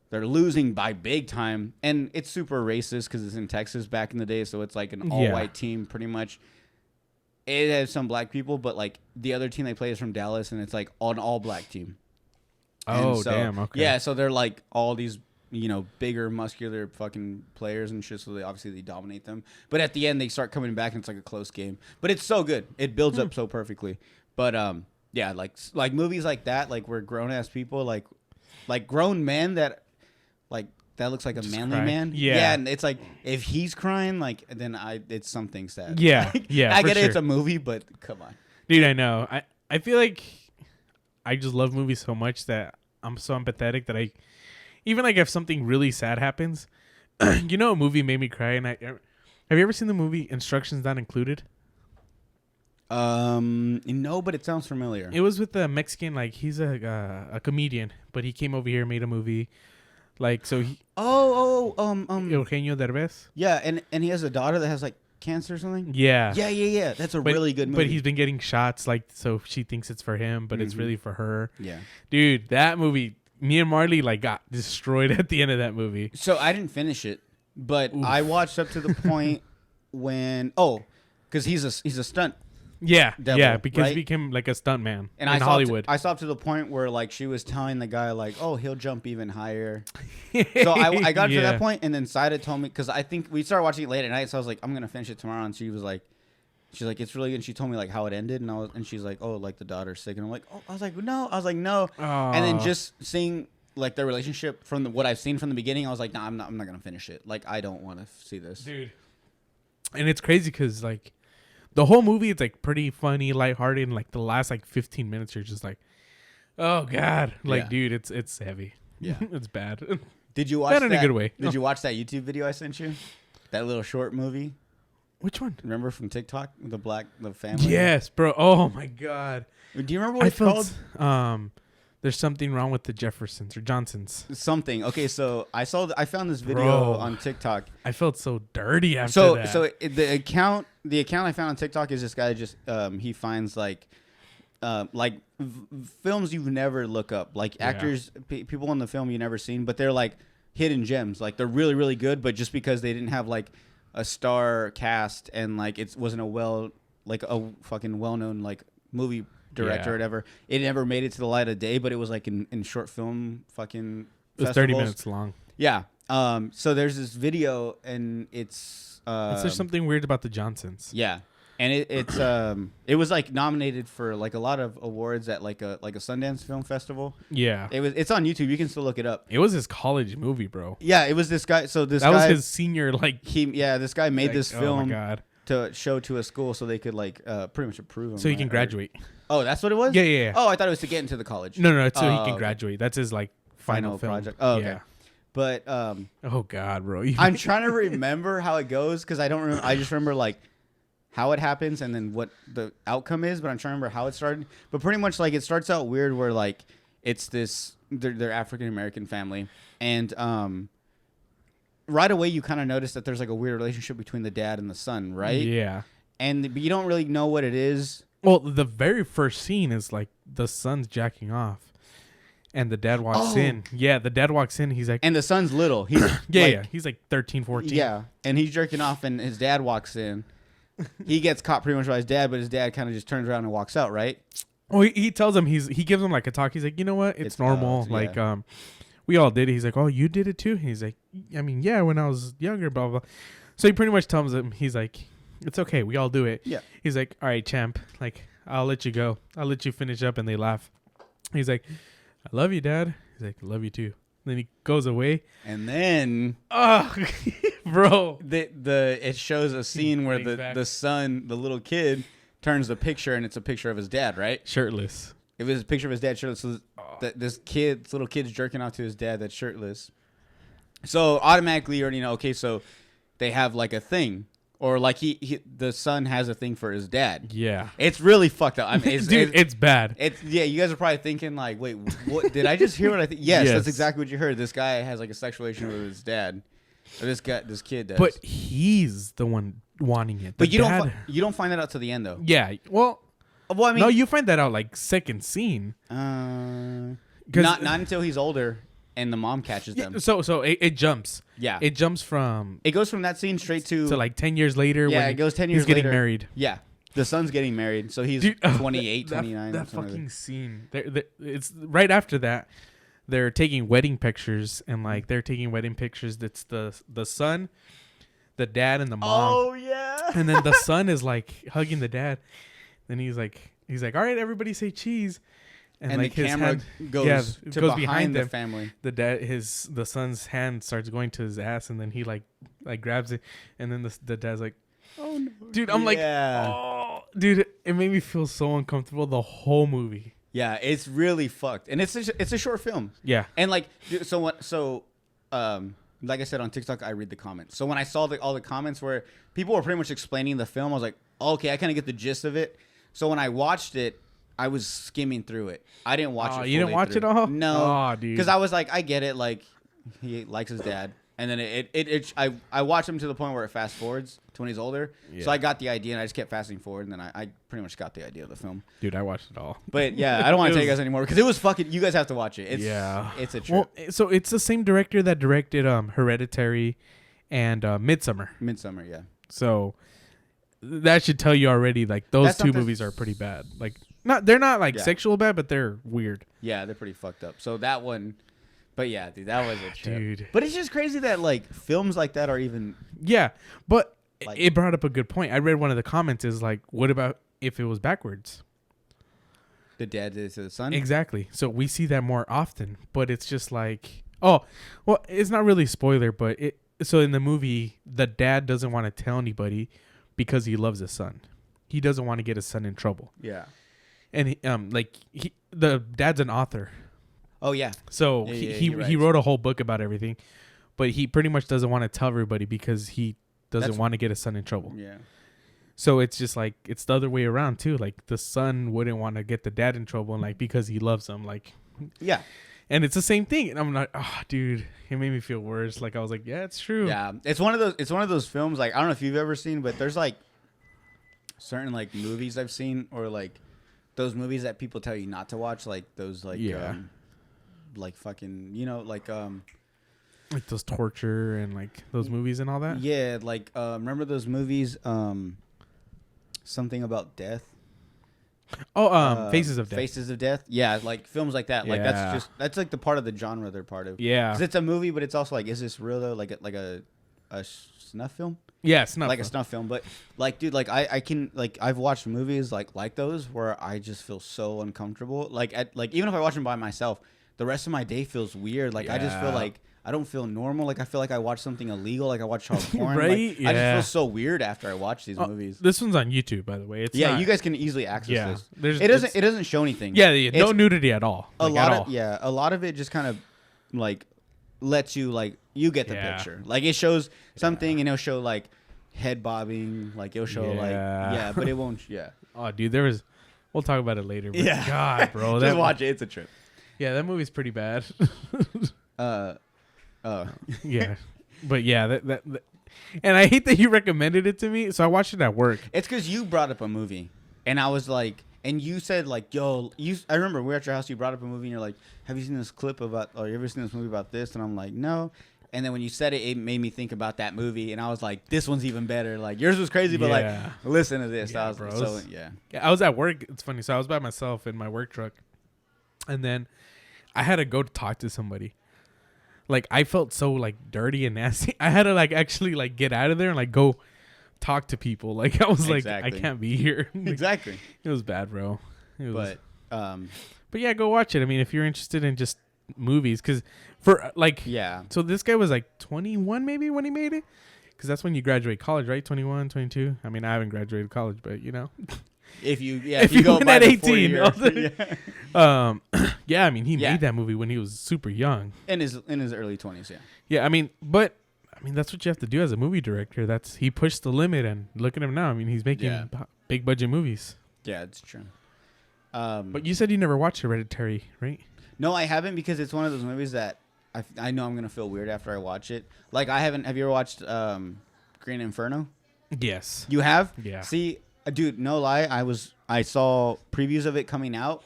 they're losing by big time, and it's super racist because it's in Texas back in the day, so it's like an all-white team pretty much. It has some black people, but like the other team they play is from Dallas, and it's like an all-black team. Oh, damn! Okay. Yeah, so they're like all these, you know, bigger, muscular fucking players and shit, so they dominate them. But at the end, they start coming back, and it's like a close game. But it's so good. It builds up so perfectly. But, yeah, like movies like that, like we're grown-ass people, like grown men that, like, that looks like a just manly man. Yeah. Yeah, and it's like, if he's crying, like, then it's something sad. Yeah, like, yeah, I get it, it's a movie, but come on. Dude, I know. I feel like I just love movies so much that I'm so empathetic that even like if something really sad happens, you know, a movie made me cry. And have you ever seen the movie Instructions Not Included? No, but it sounds familiar. It was with the Mexican, like he's a comedian, but he came over here and made a movie, like so. Eugenio Derbez. Yeah, and he has a daughter that has like cancer or something. Yeah. That's a really good movie. But he's been getting shots, like so she thinks it's for him, but it's really for her. Yeah, dude, that movie. Me and Marley like got destroyed at the end of that movie. So I didn't finish it, but I watched up to the point when because he's a stunt. Yeah, devil, yeah, because right? he became like a stunt man in Hollywood. Hollywood. I saw up to the point where like she was telling the guy like, oh, he'll jump even higher. So I got to that point, and then Saida told me, because I think we started watching it late at night, so I was like, I'm gonna finish it tomorrow, and she was like. She's like, it's really good. And she told me like how it ended, and she's like, oh, like the daughter's sick, and I'm like, oh, I was like, no, and then just seeing like their relationship from what I've seen from the beginning, I was like, nah, I'm not gonna finish it. Like I don't want to see this, dude. And it's crazy because like the whole movie, it's like pretty funny, lighthearted, and like the last like 15 minutes, you're just like, oh god, like dude, it's heavy. Yeah, it's bad. Did you watch that in a good way? Did you watch that YouTube video I sent you? That little short movie. Which one? Remember from TikTok, the family? Yes, bro. Oh my god. Do you remember what it's called? There's something wrong with the Jeffersons or Johnsons. Something. Okay, so I found this video on TikTok. I felt so dirty after that. So the account I found on TikTok is this guy just he finds like films you've never look up, like actors, people in the film you never seen, but they're like hidden gems. Like they're really really good, but just because they didn't have like a star cast and like it wasn't a fucking well-known like movie director or whatever, it never made it to the light of day, but it was like in short film fucking it was 30 minutes long. Yeah. So there's this video and it's there's something weird about the Johnsons. Yeah. And it's it was like nominated for like a lot of awards at like a Sundance Film Festival. Yeah. It's on YouTube. You can still look it up. It was his college movie, bro. Yeah, it was this guy. So this that guy was his senior like this guy made this film oh my God. to show to a school so they could like pretty much approve him. So he can graduate. Oh, that's what it was? Yeah. Oh, I thought it was to get into the college. No, it's so he can graduate. That's his like final film. project. Oh, okay. Yeah. But oh god, bro. I'm trying to remember how it goes because I don't remember. I just remember like how it happens and then what the outcome is, but I'm trying to remember how it started. But pretty much like it starts out weird where like it's this they're African American family, and right away you kind of notice that there's like a weird relationship between the dad and the son, right? Yeah. But you don't really know what it is. Well, the very first scene is like the son's jacking off. And the dad walks in. Yeah, the dad walks in. He's like... And the son's little. He's He's like 13, 14. Yeah. And he's jerking off and his dad walks in. He gets caught pretty much by his dad, but his dad kind of just turns around and walks out, right? Well, he tells him, he gives him like a talk. He's like, you know what? It's normal. Like, we all did it. He's like, oh, you did it too? He's like, I mean, yeah, when I was younger, blah, blah. So he pretty much tells him, he's like, it's okay. We all do it. Yeah. He's like, all right, champ. Like, I'll let you go. I'll let you finish up. And they laugh. He's like... I love you, Dad. He's like, I love you too. Then he goes away. And then bro. It shows a scene where the son, the little kid, turns the picture and it's a picture of his dad, right? Shirtless. It was a picture of his dad shirtless. So this little kid's jerking off to his dad that's shirtless. So automatically you already know, okay, so they have like a thing. Or like the son has a thing for his dad. Yeah. It's really fucked up. I mean, it's bad. You guys are probably thinking like, wait, what? Did I just hear what I think? Yes, that's exactly what you heard. This guy has like a sexual relation with his dad. Or this kid does. But he's the one wanting it. But you don't find that out till the end though. Yeah. Well, I mean, no, you find that out like second scene. Not until he's older. And the mom catches them. So it jumps. Yeah. It jumps from... It goes from that scene straight to... So like 10 years later. Yeah, it goes 10 years later. He's getting married. Yeah. The son's getting married. So he's 28, 29. That fucking scene. It's right after that. They're taking wedding pictures. And like they're taking wedding pictures. That's the son, the dad, and the mom. Oh, yeah. And then the son is like hugging the dad. Then he's like, all right, everybody say cheese. And like the camera goes behind the family. The son's hand starts going to his ass, and then he like grabs it, and then the dad's like, "Oh no, dude!" I'm like, "Oh, dude!" It made me feel so uncomfortable the whole movie. Yeah, it's really fucked, and it's a short film. Yeah, and like like I said on TikTok, I read the comments. So when I saw all the comments where people were pretty much explaining the film, I was like, oh, okay, I kind of get the gist of it. So when I watched it, I was skimming through it. I didn't watch it. You didn't watch it all? No, dude. Because I was like, I get it. Like, he likes his dad, and then I watched him to the point where it fast forwards to when he's older. Yeah. So I got the idea, and I just kept fasting forward, and then I pretty much got the idea of the film. Dude, I watched it all. But yeah, I don't want to tell you guys anymore because it was fucking. You guys have to watch it. It's a trip. Well, so it's the same director that directed Hereditary and Midsommar. Midsommar, yeah. So that should tell you already. Like those two movies are pretty bad. Like. They're not like sexual bad, but they're weird. Yeah, they're pretty fucked up. So that one, but yeah, dude, that was a trip. Dude. But it's just crazy that like films like that are even. Yeah, but like, it brought up a good point. I read one of the comments is like, what about if it was backwards? The dad did it to the son? Exactly. So we see that more often, but it's just like, oh, well, it's not really a spoiler, but so in the movie, the dad doesn't want to tell anybody because he loves his son. He doesn't want to get his son in trouble. Yeah. And the dad's an author. Oh yeah. So he wrote a whole book about everything, but he pretty much doesn't want to tell everybody because he doesn't want to get his son in trouble. Yeah. So it's just like it's the other way around too. Like the son wouldn't want to get the dad in trouble, and like because he loves him, like yeah. And it's the same thing. And I'm like, oh, dude, it made me feel worse. Like I was like, yeah, it's true. Yeah, it's one of those films. Like I don't know if you've ever seen, but there's like certain like movies I've seen or like. Those movies that people tell you not to watch, like those, like, like fucking, like those torture and like those movies and all that. Yeah, like remember those movies, something about death. Oh, Faces of Death. Faces of Death. Yeah, like films like that. Like that's like the part of the genre they're part of. Yeah, because it's a movie, but it's also like, is this real though? Like a snuff film. Yeah, snuff. Like a snuff film, but like, dude, like I can like I've watched movies like those where I just feel so uncomfortable. Like even if I watch them by myself, the rest of my day feels weird. Like I just feel like I don't feel normal. Like I feel like I watched something illegal. Like I watched child porn. Right? Like, I just feel so weird after I watch these movies. This one's on YouTube, by the way. It's you guys can easily access this. It doesn't show anything. Yeah, no nudity at all. A lot of it just kind of like lets you like you get the picture. Like it shows something and it'll show like head bobbing, like it'll show but it won't. Yeah. Oh, dude, we'll talk about it later. But God, bro, just watch it. It's a trip. Yeah, that movie's pretty bad. Yeah, but yeah, that and I hate that you recommended it to me. So I watched it at work. It's because you brought up a movie, and I was like, and you said like, yo, I remember we were at your house. You brought up a movie, and you're like, have you seen this clip about, or you ever seen this movie about this? And I'm like, no. And then when you said it, it made me think about that movie, and I was like, "This one's even better." Like yours was crazy, but like, listen to this. Yeah, I I was at work. It's funny. So I was by myself in my work truck, and then I had to go to talk to somebody. Like I felt so like dirty and nasty. I had to like actually like get out of there and like go talk to people. Like I was like, I can't be here. Like, exactly. It was bad, bro. But yeah, go watch it. I mean, if you're interested in just movies, because for like so this guy was like 21 maybe when he made it, because that's when you graduate college, right? 21, 22. I mean, I haven't graduated college, but if you go win by at the 18. 4-year. Yeah, I mean, he made that movie when he was super young. In his early 20s, yeah. Yeah, I mean, that's what you have to do as a movie director. He pushed the limit, and look at him now. I mean, he's making big budget movies. Yeah, it's true. But you said you never watched Hereditary, right? No, I haven't, because it's one of those movies that I know I'm gonna feel weird after I watch it. Like, I haven't. Have you ever watched Green Inferno? Yes. You have? Yeah. See, dude, no lie, I saw previews of it coming out,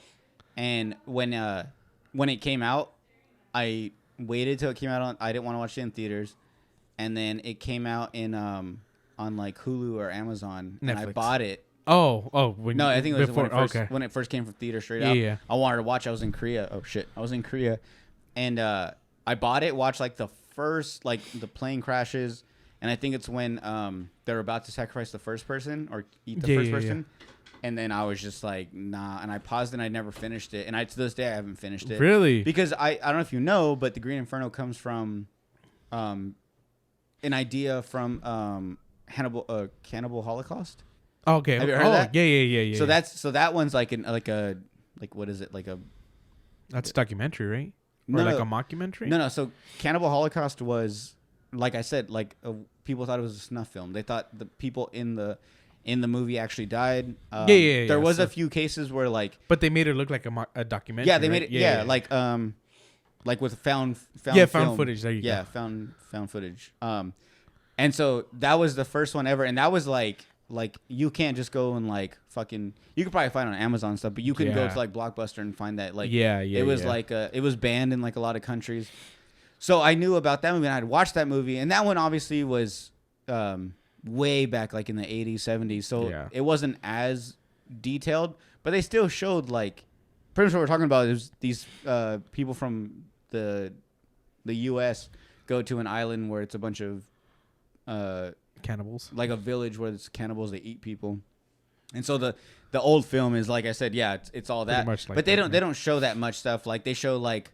and when it came out, I waited till it came out I didn't want to watch it in theaters, and then it came out in on like Hulu or Amazon, Netflix. and I bought it. Oh, I think it was before, when it first came from theater straight up. Yeah. I wanted to watch. I was in Korea. Oh shit, I was in Korea, and I bought it. Watched like the first, like the plane crashes, and I think it's when they're about to sacrifice the first person or eat the first person, and then I was just like, nah, and I paused and I never finished it, and to this day I haven't finished it. Really? Because I don't know if you know, but the Green Inferno comes from an idea from Cannibal Holocaust. Okay. Have you heard of that? Yeah. So that one's like what is it, like a... That's a documentary, right? No, or like a mockumentary? No. So Cannibal Holocaust was, like I said, like people thought it was a snuff film. They thought the people in the movie actually died. There was a few cases where like... But they made it look like a documentary. Yeah, they made it. Like with found film. Footage. There you go. Yeah, found footage. And so that was the first one ever, and that was like you can't just go and like fucking... You could probably find it on Amazon and stuff, but you could go to like Blockbuster and find that. Like, it was like it was banned in like a lot of countries. So I knew about that movie, and I'd watched that movie, and that one obviously was way back like in the 80s, 70s. So it wasn't as detailed, but they still showed like pretty much what we're talking about is these people from the U.S. go to an island where it's a bunch of cannibals, like a village where it's cannibals. They eat people, and so the old film is, like I said, it's all that. Much like but they don't show that much stuff. Like they show like,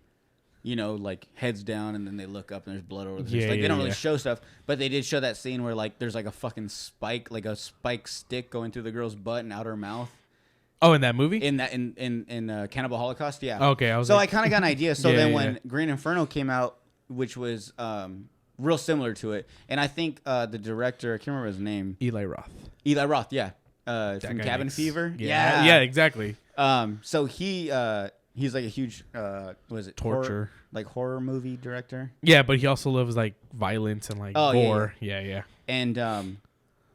you know, like heads down and then they look up and there's blood over there. Like they don't really show stuff, but they did show that scene where like there's like a fucking spike, like a spike stick going through the girl's butt and out her mouth. Oh, in that movie? In Cannibal Holocaust, yeah. Okay, I kind of got an idea. So then when Green Inferno came out, which was real similar to it, and I think the director, I can't remember his name. Eli Roth, yeah. From Cabin Fever. Yeah, exactly. So he's like a huge torture, horror movie director. Yeah, but he also loves like violence and like gore. Yeah. And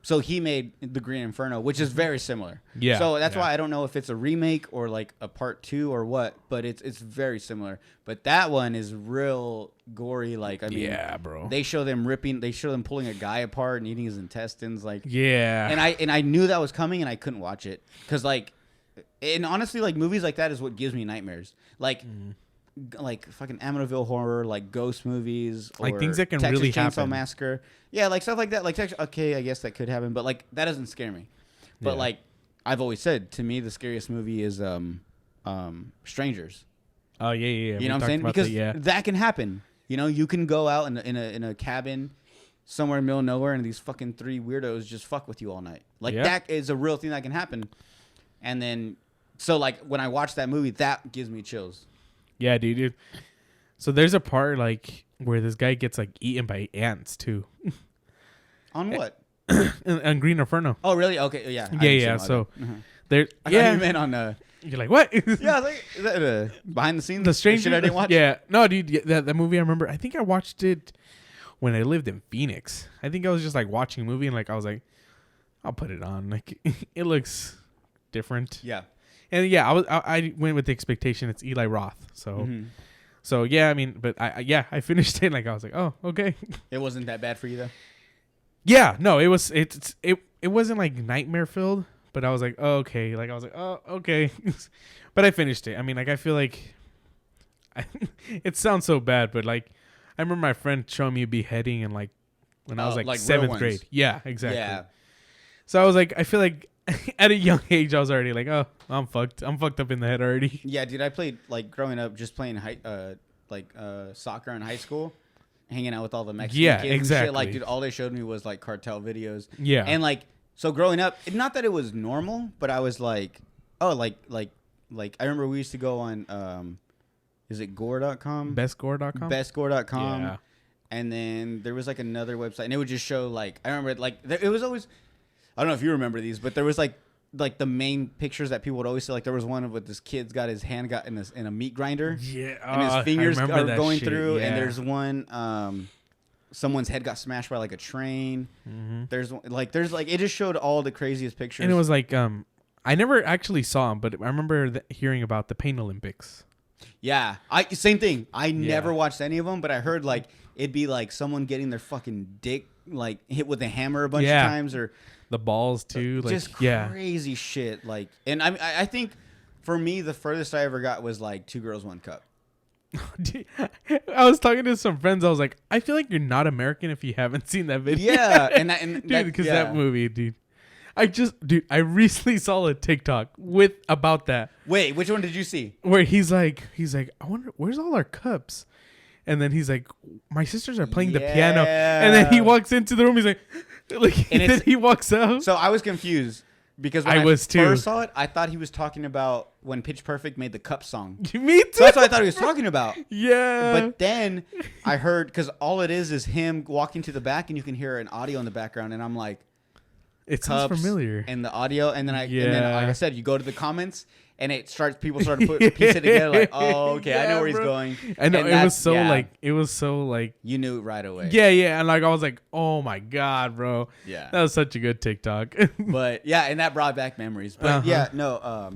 so he made the Green Inferno, which is very similar. Yeah. So that's why I don't know if it's a remake or like a part 2 or what, but it's very similar. But that one is real gory. Like, I mean, yeah, bro. They show them pulling a guy apart and eating his intestines. Like, yeah. And I knew that was coming and I couldn't watch it because like, and honestly, like movies like that is what gives me nightmares. Like. Like fucking Amityville horror, like ghost movies, or like things that can Texas really Chainsaw happen. Massacre, yeah, like stuff like that. Like okay, I guess that could happen, but like that doesn't scare me. But like I've always said, to me the scariest movie is Strangers. Oh yeah. You know what I'm saying? Because that can happen. You know, you can go out in a cabin somewhere in the middle of nowhere, and these fucking 3 weirdos just fuck with you all night. Like that is a real thing that can happen. And then so like when I watch that movie, that gives me chills. Yeah, dude. So there's a part like where this guy gets like eaten by ants too. On what? on Green Inferno. Oh, really? Okay, yeah. Yeah. So there. I thought you meant on. You're like, what? Yeah, like is that behind the scenes. The Stranger shit I didn't watch. Yeah. No, dude. That movie I remember. I think I watched it when I lived in Phoenix. I think I was just like watching a movie and like I was like, I'll put it on. Like it looks different. Yeah. And yeah, I went with the expectation it's Eli Roth. So so yeah, I mean, but I finished it like I was like, oh, okay. It wasn't that bad for you though? Yeah, no, it wasn't like nightmare filled, but I was like, oh, okay. Like I was like, oh, okay. But I finished it. I mean, like I feel like it sounds so bad, but like I remember my friend showing me a beheading and like when I was like 7th grade. Yeah, exactly. Yeah. So I was like, I feel like at a young age, I was already like, oh, I'm fucked. I'm fucked up in the head already. Yeah, dude. I played like growing up, just playing soccer in high school, hanging out with all the Mexican kids. Exactly. And shit. Like, dude, all they showed me was like cartel videos. Yeah. And like, So growing up, not that it was normal, but I was like, oh, like I remember we used to go on, is it gore.com? Bestgore.com? Bestgore.com. Yeah. And then there was like another website, and it would just show like, I remember like, it was always, I don't know if you remember these, but there was like the main pictures that people would always say. Like there was one of with this kid's got his hand got in a meat grinder. Yeah. And his fingers are going shit, through. yeah. And there's one, someone's head got smashed by like a train. Mm-hmm. There's like, it just showed all the craziest pictures. And it was like, I never actually saw them, but I remember hearing about the Pain Olympics. Yeah. Same thing. I never watched any of them, but I heard like, it'd be like someone getting their fucking dick like hit with a hammer a bunch of times, or the balls too. Like, just crazy shit. Like, and I think for me, the furthest I ever got was like 2 Girls, 1 Cup. I was talking to some friends. I was like, I feel like you're not American if you haven't seen that video. Yeah, because that movie, dude. I recently saw a TikTok about that. Wait, which one did you see? Where he's like, I wonder where's all our cups, and then he's like, my sisters are playing the piano, and then he walks into the room. He's like and then he walks out. So I was confused. Because when I first saw it, I thought he was talking about when Pitch Perfect made the Cup song. Me too. So that's what I thought he was talking about. Yeah. But then I heard, because all it is him walking to the back, and you can hear an audio in the background, and I'm like, it sounds familiar. And the audio, and then like I said, you go to the comments, and people start to piece it together, like, oh, okay, I know where he's going. I know, it was so like you knew right away. Yeah, and like I was like, oh my god, bro. Yeah, that was such a good TikTok. But yeah, and that brought back memories. But yeah, no,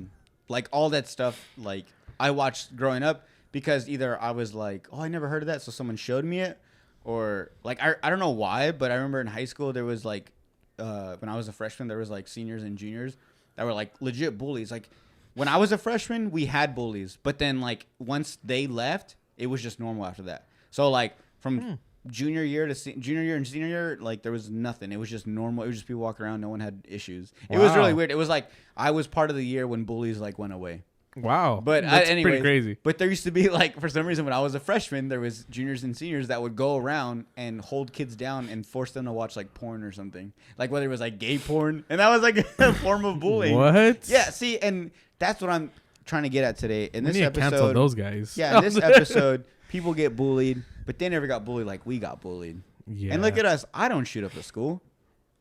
like all that stuff, like I watched growing up, because either I was like, oh, I never heard of that, so someone showed me it, or like I don't know why, but I remember in high school there was like, when I was a freshman, there was like seniors and juniors that were like legit bullies. Like when I was a freshman, we had bullies, but then like once they left, it was just normal after that. So like from junior year and senior year, like there was nothing. It was just normal. It was just people walking around. No one had issues. Wow. It was really weird. It was like I was part of the year when bullies like went away. Wow. But that's pretty crazy. But there used to be like, for some reason when I was a freshman, there was juniors and seniors that would go around and hold kids down and force them to watch like porn or something. Like whether it was like gay porn. And that was like a form of bullying. What? Yeah, see, and that's what I'm trying to get at today. In this episode, cancel those guys. Yeah, in this episode, people get bullied, but they never got bullied like we got bullied. Yeah. And look at us. I don't shoot up the school.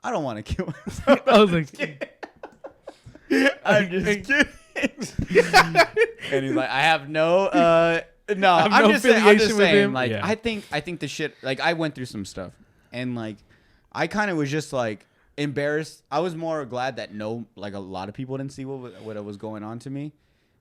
I don't want to kill myself. I was like, I'm just kidding. And he's like, I have no I'm just saying like, yeah. I think the shit, like I went through some stuff, and like I kind of was just like embarrassed. I was more glad that like a lot of people didn't see what was going on to me.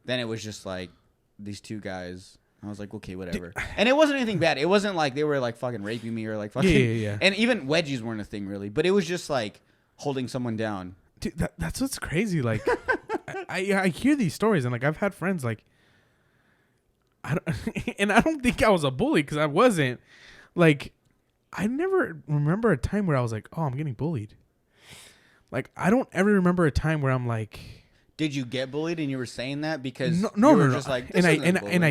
Then it was just like these 2 guys. I was like, okay, whatever. And it wasn't anything bad. It wasn't like they were like fucking raping me or like fucking yeah. And even wedgies weren't a thing really, but it was just like holding someone down. Dude, that's what's crazy. Like I hear these stories, and like I've had friends like, I don't think I was a bully, because I wasn't. Like I never remember a time where I was like, oh, I'm getting bullied. Like I don't ever remember a time where I'm like, did you get bullied and you were saying that because no. Just like, and I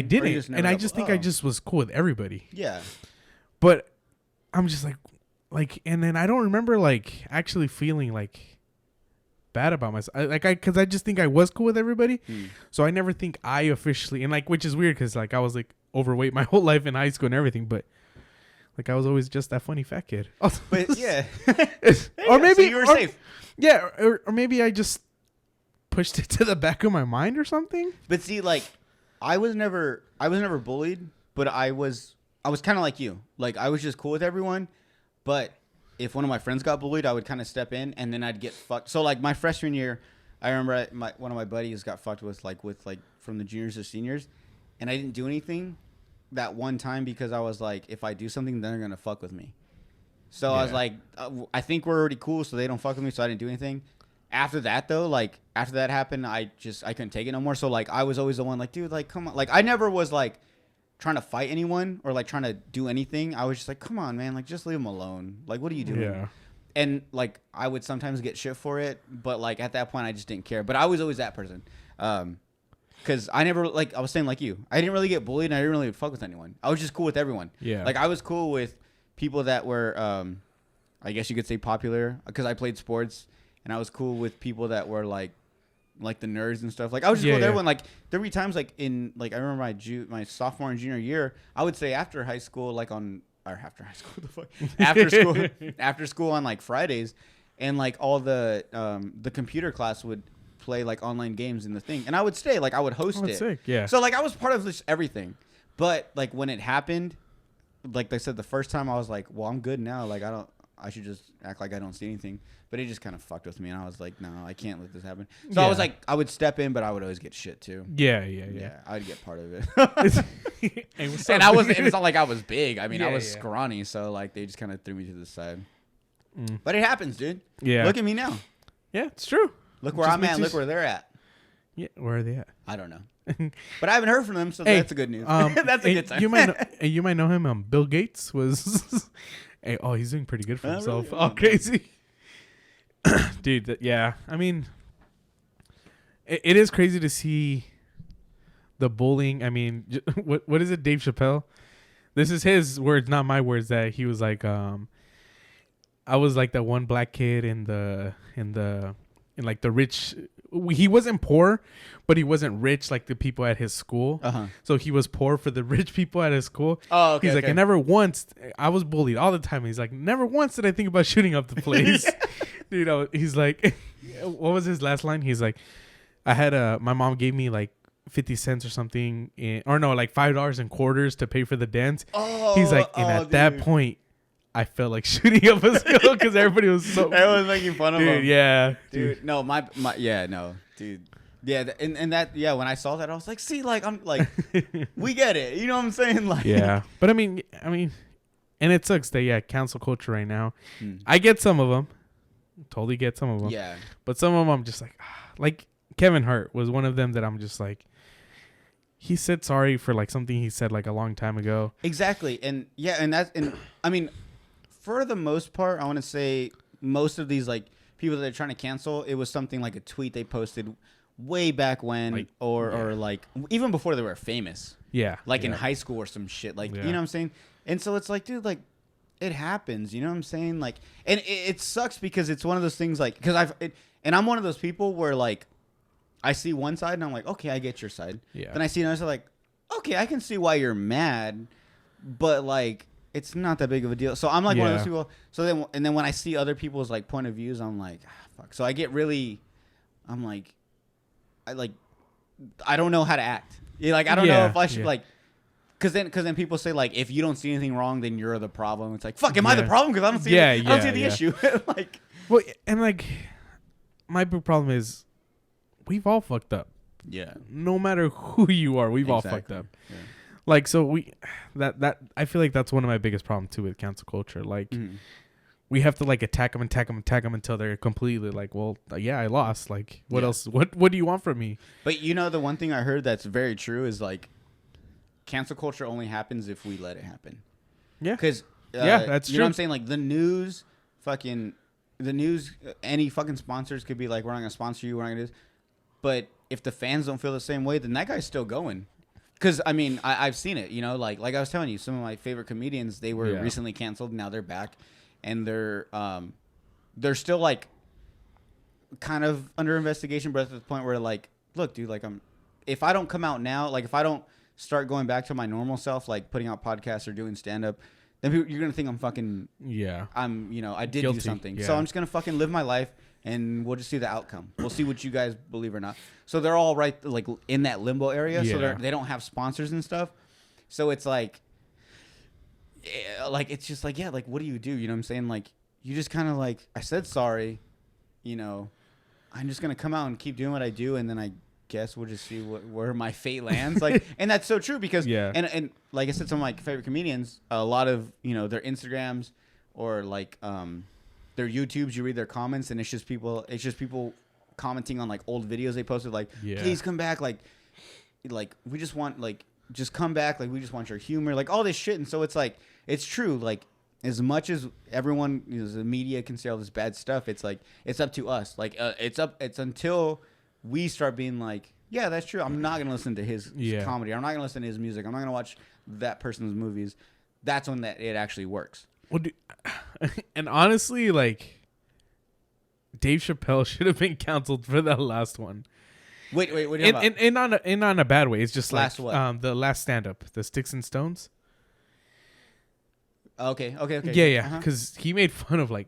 didn't, and I just think I just was cool with everybody. Yeah, but I'm just like, and then I don't remember like actually feeling like bad about myself, because I just think I was cool with everybody. So I never think I officially, and like, which is weird because like I was like overweight my whole life in high school and everything, but like I was always just that funny fat kid. But yeah, or maybe so you were safe. Yeah, or maybe I just pushed it to the back of my mind or something. But see, like I was never bullied, but I was kind of like you. Like I was just cool with everyone, but if one of my friends got bullied, I would kind of step in, and then I'd get fucked. So like my freshman year, I remember one of my buddies got fucked with from the juniors to seniors, and I didn't do anything that one time because I was like, if I do something, then they're gonna fuck with me. So I was like, I think we're already cool, so they don't fuck with me, so I didn't do anything. After that though, like after that happened, I couldn't take it no more. So like I was always the one like, dude, like come on, like I never was like trying to fight anyone or like trying to do anything. I was just like, come on, man, like just leave them alone. Like what are you doing? Yeah. And like I would sometimes get shit for it, but like at that point I just didn't care. But I was always that person. Because I never, like I was saying, like you, I didn't really get bullied and I didn't really fuck with anyone. I was just cool with everyone. Yeah. Like I was cool with people that were, I guess you could say popular, because I played sports and I was cool with people that were like the nerds and stuff. Like I was just cool with everyone. Like there would be times like in like I remember my sophomore and junior year, I would say after high school, like after high school, the fuck after school on like Fridays, and like all the computer class would play like online games in the thing, and I would stay, like I would host it. Sick, yeah. So like I was part of this everything, but like when it happened, like they said the first time, I was like, well, I'm good now. Like I should just act like I don't see anything. But it just kind of fucked with me, and I was like, no, I can't let this happen. So I was like, I would step in, but I would always get shit too. Yeah. I'd get part of it. And I wasn't. It's not like I was big. I mean, I was scrawny, so like they just kind of threw me to the side. But it happens, dude. Yeah. Look at me now. Yeah, it's true. Look where I'm at. Look where they're at. Yeah, where are they at? I don't know. But I haven't heard from them, so that's a good news. That's a good time. You might know him. Bill Gates was. He's doing pretty good for himself. Really? Crazy. Dude, yeah. I mean, it is crazy to see the bullying. I mean, what is it, Dave Chappelle? This is his words, not my words. That he was like, I was like that one black kid in like the rich. He wasn't poor, but he wasn't rich like the people at his school. So he was poor for the rich people at his school. Oh, okay. He's like, I was bullied all the time. He's like, never once did I think about shooting up the place. You know, he's like, what was his last line? He's like, my mom gave me like 50 cents or something, like $5 in quarters to pay for the dance. He's like, and at that point, I felt like shooting up a school because everybody was so. Everyone was making fun of him. Yeah, dude. No, dude. Yeah, and that, yeah. When I saw that, I was like, see, like I'm like, we get it. You know what I'm saying? Like, yeah. But I mean, and it sucks that cancel culture right now. I get some of them. Totally get some of them. Yeah. But some of them I'm just like Kevin Hart was one of them that I'm just like, he said sorry for like something he said like a long time ago. Exactly. And I mean, for the most part, I want to say most of these like people that are trying to cancel, it was something like a tweet they posted way back when, or like even before they were famous. Yeah. Like in high school or some shit. Like, you know what I'm saying? And so it's like, dude, like, it happens, you know what I'm saying? Like, and it sucks because it's one of those things like, because and I'm one of those people where like, I see one side and I'm like, okay, I get your side. Yeah. Then I see another side like, okay, I can see why you're mad, but like, it's not that big of a deal. So I'm like one of those people. So then when I see other people's like point of views, I'm like, fuck. So I get really, I'm like, I don't know how to act. Yeah, like I don't know if I should like. Cause then people say like, if you don't see anything wrong, then you're the problem. It's like, fuck, am I the problem? Because I don't see I don't see the issue. Like, well, and like my big problem is we've all fucked up. Yeah. No matter who you are, we've all fucked up. Yeah. Like, so that I feel like that's one of my biggest problems too with cancel culture. Like, we have to like attack them until they're completely like, well, yeah, I lost. Like, what else? What do you want from me? But you know, the one thing I heard that's very true is like, cancel culture only happens if we let it happen. Yeah. Because that's true. You know what I'm saying? Like the news, any fucking sponsors could be like, we're not gonna sponsor you. We're not gonna do this. But if the fans don't feel the same way, then that guy's still going. Because I mean, I've seen it. You know, like I was telling you, some of my favorite comedians, they were recently canceled. Now they're back, and they're still like kind of under investigation, but at the point where like, look, dude, like if I don't come out now, like if I don't start going back to my normal self, like putting out podcasts or doing stand-up, then you're gonna think I'm fucking I did guilty. Do something. So I'm just gonna fucking live my life, and we'll just see the outcome. We'll see what you guys believe or not. So they're all right, like in that limbo area. So they don't have sponsors and stuff. So it's like it's just like, like what do? You know what I'm saying? Like you just kind of like, I said sorry, you know, I'm just gonna come out and keep doing what I do, and then I guess we'll just see where my fate lands. Like, and that's so true because and like I said, some of my favorite comedians, a lot of their Instagrams or like their YouTubes, you read their comments and it's just people commenting on like old videos they posted, like please come back, like we just want, like just come back, like we just want your humor, like all this shit. And so it's like, it's true, like as much as everyone, the media can say all this bad stuff, it's like it's up to us, like it's until we start being like, yeah, that's true, I'm not going to listen to his comedy. I'm not going to listen to his music. I'm not going to watch that person's movies. That's when it actually works. Well, and honestly, like, Dave Chappelle should have been canceled for that last one. Wait. And on a bad way. It's just last like what? the last stand up, the Sticks and Stones. Okay. Yeah. Because he made fun of like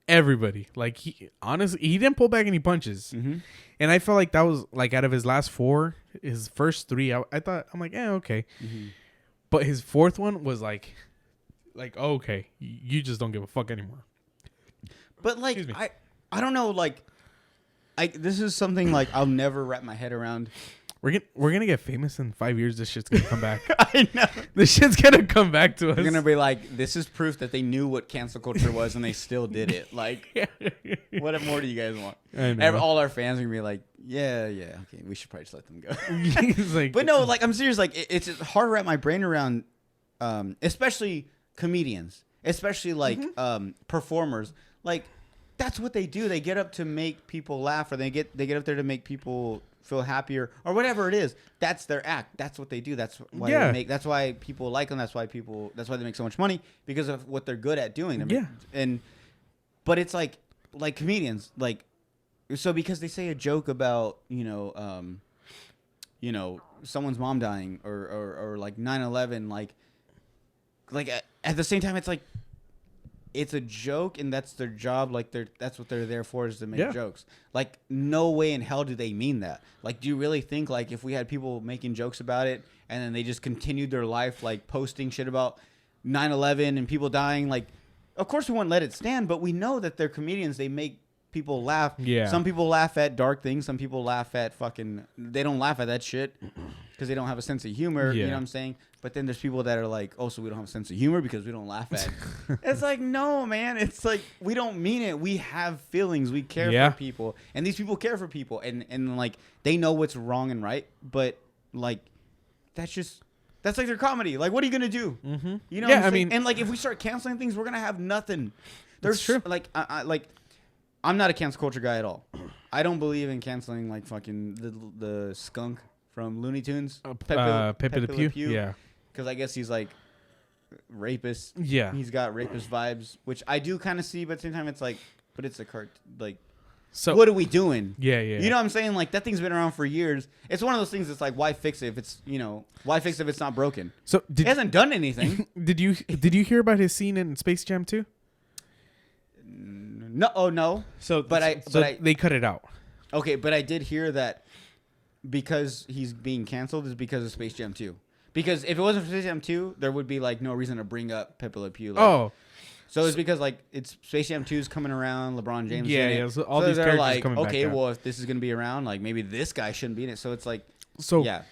everybody. Like he didn't pull back any punches. Mm-hmm. And I felt like that was like out of his last four, his first three, I'm like, okay. Mm-hmm. But his fourth one was like, okay, you just don't give a fuck anymore. But like, I don't know, like, this is something like I'll never wrap my head around. We're gonna get famous in 5 years. This shit's gonna come back. I know. This shit's gonna come back to us. We're gonna be like, this is proof that they knew what cancel culture was and they still did it. Like, what more do you guys want? I know. All our fans are gonna be like, yeah, okay, we should probably just let them go. Like, but no, like, I'm serious. Like, it's hard to wrap my brain around, especially comedians, especially like performers. Like, that's what they do. They get up to make people laugh, or they get up there to make people feel happier, or whatever it is. That's their act. That's what they do. That's why they make. That's why people like them. That's why they make so much money, because of what they're good at doing. But it's like comedians, like, so because they say a joke about someone's mom dying or like 9/11, like at the same time, it's like, it's a joke, and that's their job. Like, that's what they're there for, is to make jokes. Like, no way in hell do they mean that. Like, do you really think, like, if we had people making jokes about it and then they just continued their life, like, posting shit about 9/11 and people dying, like, of course we wouldn't let it stand, but we know that they're comedians. They make people laugh. Yeah. Some people laugh at dark things. Some people laugh at they don't laugh at that shit because they don't have a sense of humor. Yeah. You know what I'm saying? But then there's people that are like, oh, so we don't have a sense of humor because we don't laugh at it. It's like, no, man. It's like, we don't mean it. We have feelings. We care for people. And these people care for people. And like, they know what's wrong and right. But like, that's like their comedy. Like, what are you going to do? Mm-hmm. You know what I'm saying? And like, if we start canceling things, we're going to have nothing. There's true. Like, I'm not a cancel culture guy at all. I don't believe in canceling like fucking the skunk from Looney Tunes. Pepe Le Pew. Yeah. Because I guess he's like rapist. Yeah. He's got rapist vibes, which I do kind of see, but at the same time, it's like, but it's a cart. Like, so what are we doing? Yeah. You know what I'm saying? Like, that thing's been around for years. It's one of those things that's like, why fix it if it's, why fix it if it's not broken? So it hasn't done anything. Did you hear about his scene in Space Jam 2? No. Oh, no. So they cut it out. Okay, but I did hear that because he's being canceled is because of Space Jam 2. Because if it wasn't for Space Jam 2, there would be like no reason to bring up Pepe Le Pew. Like, so it's because like it's Space Jam 2's coming around, LeBron James. Yeah. So all these characters like, coming back. Okay, well, if this is gonna be around, like maybe this guy shouldn't be in it. So it's like, yeah.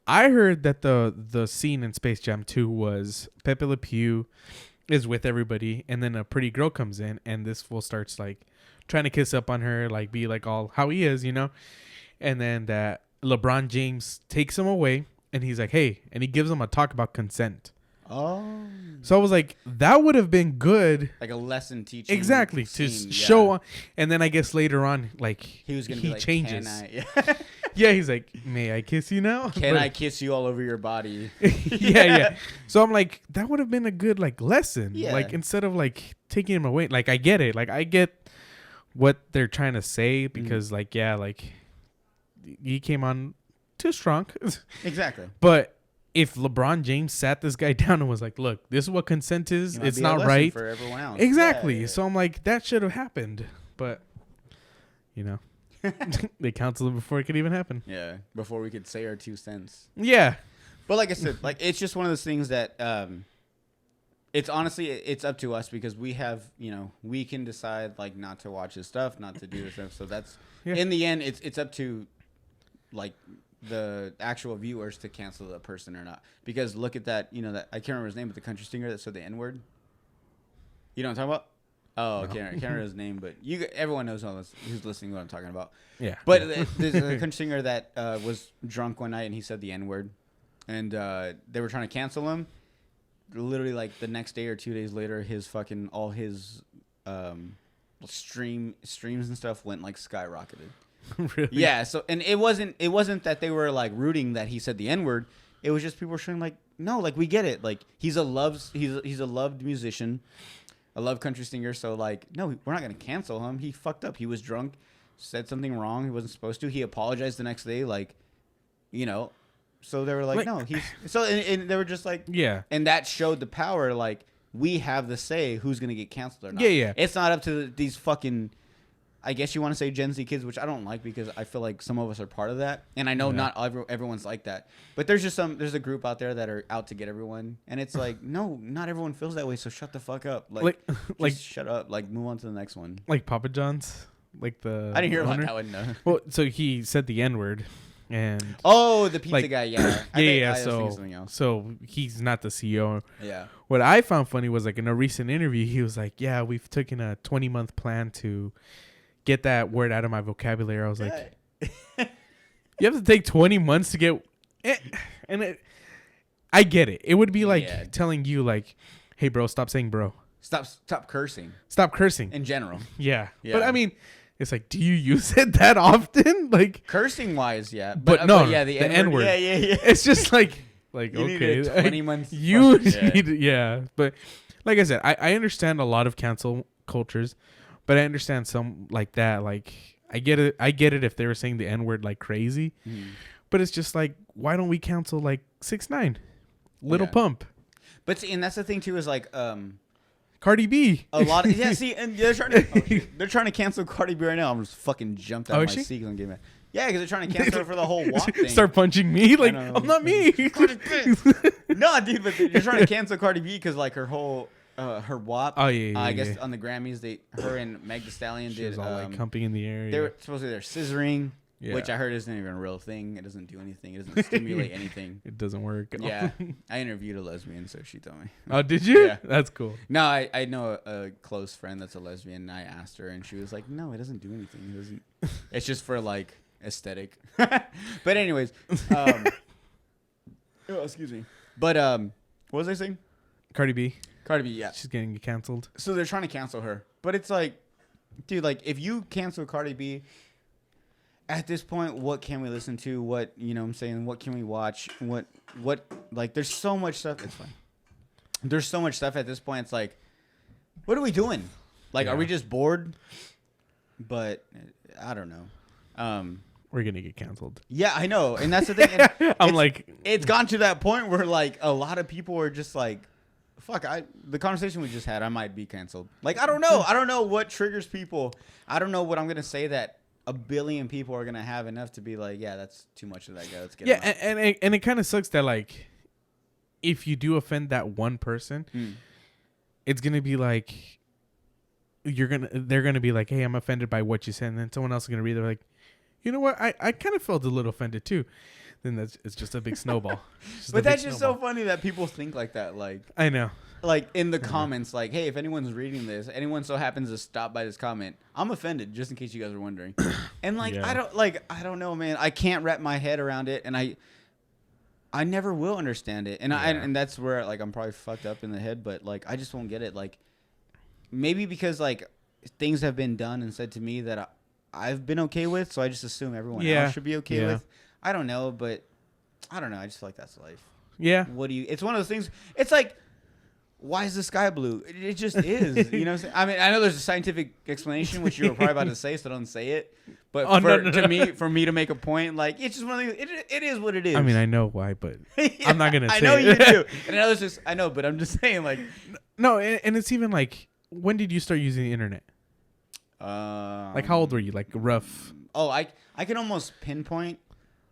I heard that the scene in Space Jam 2 was Pepe Le Pew is with everybody, and then a pretty girl comes in, and this fool starts like trying to kiss up on her, like be like all how he is, and then that LeBron James takes him away. And he's like, hey, and he gives them a talk about consent. Oh. So I was like, that would have been good. Like a lesson teaching. Exactly. To show. And then I guess later on, like, he was going to be like, changes. Can Yeah, he's like, may I kiss you now? Can I kiss you all over your body? Yeah. So I'm like, that would have been a good, like, lesson. Yeah. Like, instead of, like, taking him away. Like, I get it. Like, I get what they're trying to say because, like, yeah, like, he came on too strong. Exactly. But if LeBron James sat this guy down and was like, look, this is what consent is. It's not right. For everyone else. Exactly. Yeah. So I'm like, that should have happened. But, they canceled it before it could even happen. Yeah. Before we could say our 2 cents. Yeah. But like I said, like, it's just one of those things that it's honestly, it's up to us because we have, we can decide like not to watch this stuff, not to do this stuff. So that's, in the end, it's up to like the actual viewers to cancel the person or not. Because look at that, that I can't remember his name, but the country singer that said the N-word. You know what I'm talking about? Oh, no. I can't remember his name, but everyone knows who's listening what I'm talking about. Yeah. But there's a country singer that was drunk one night and he said the N-word. And they were trying to cancel him. Literally, like, the next day or 2 days later, all his streams and stuff went, like, skyrocketed. Really? Yeah. So, and it wasn't that they were like rooting that he said the N-word. It was just people were showing like, no, like we get it. Like he's a loved musician. a Love Country singer. So like, no, we're not gonna cancel him. He fucked up. He was drunk, said something wrong. He wasn't supposed to. He apologized the next day. Like, you know. So they were like, no, he's so, and they were just like, yeah, and that showed the power. Like, we have the say who's gonna get canceled or not. Yeah. It's not up to these fucking, I guess you want to say Gen Z kids, which I don't like because I feel like some of us are part of that, and I know not everyone's like that. But there's there's a group out there that are out to get everyone, and it's like, no, not everyone feels that way. So shut the fuck up. Like shut up. Like, move on to the next one. Like Papa John's, like the. I didn't hear about owner. that one. No. Well, so he said the N-word. And the pizza like, guy, yeah. So he's not the CEO. Yeah. What I found funny was like in a recent interview, he was like, "Yeah, we've taken a 20-month plan to get that word out of my vocabulary." I was like, "You have to take 20 months to get," I get it. It would be like telling you like, "Hey, bro, stop saying bro. Stop cursing. Stop cursing in general." Yeah. But I mean. It's like, do you use it that often? Like cursing wise, yeah. But no, yeah, the N-word. Yeah. It's just like you okay, 20 months. You need, yeah. But like I said, I understand a lot of cancel cultures, but I understand some like that. Like I get it if they were saying the N-word like crazy, but it's just like, why don't we cancel like 6ix9ine, Lil Pump? But see, and that's the thing too is like Cardi B. A lot of see, and they're trying to cancel Cardi B right now. I'm just fucking jumped out of my seat and getting mad. Yeah, because they're trying to cancel her for the whole walk thing. Start punching me like I'm not me. No, dude, but they're trying to cancel Cardi B because like her whole her WAP. Oh yeah, I guess on the Grammys, her and Meg Thee Stallion she did was all like humping in the air. They were supposedly they're scissoring. Yeah. Which I heard isn't even a real thing. It doesn't do anything. It doesn't stimulate anything. It doesn't work. Yeah. I interviewed a lesbian, so she told me. Oh, did you? Yeah. That's cool. No, I know a close friend that's a lesbian, and I asked her, and she was like, no, it doesn't do anything. It doesn't. It's just for, like, aesthetic. But anyways. Oh, excuse me. But, what was I saying? Cardi B, yeah. She's getting canceled. So they're trying to cancel her. But it's like, dude, like, if you cancel Cardi B, at this point, what can we listen to? What, you know what I'm saying? What can we watch? What, like, there's so much stuff. It's fine. There's so much stuff at this point. It's like, what are we doing? Like, are we just bored? But I don't know. We're going to get canceled. Yeah, I know. And that's the thing. I'm like, it's gone to that point where, like, a lot of people are just like, fuck, the conversation we just had, I might be canceled. Like, I don't know. I don't know what triggers people. I don't know what I'm going to say that a billion people are gonna have enough to be like, yeah, that's too much of that guy. Let's get him out. And it kind of sucks that like, if you do offend that one person, it's gonna be like, they're gonna be like, hey, I'm offended by what you said, and then someone else is gonna read. They're like, you know what? I kind of felt a little offended too. Then it's just a big snowball. But that's just so funny that people think like that. Like, I know. Like in the comments, like, hey, if anyone's reading this, anyone so happens to stop by this comment, I'm offended, just in case you guys are wondering. And like, I don't know, man. I can't wrap my head around it, and I never will understand it. And and that's where like I'm probably fucked up in the head, but like I just won't get it. Like maybe because like things have been done and said to me that I've been okay with, so I just assume everyone else should be okay with. I don't know, but I don't know. I just feel like that's life. Yeah. It's one of those things. It's like, why is the sky blue? It just is. You know what I'm saying? I mean, I know there's a scientific explanation, which you were probably about to say, so don't say it. But for me to make a point, like, it's just one of those, it is what it is. I mean, I know why, but I'm not going to say it. I know you do. And I know, but I'm just saying, like. No, and it's even like, when did you start using the internet? Like, how old were you? Like, rough. Oh, I can almost pinpoint,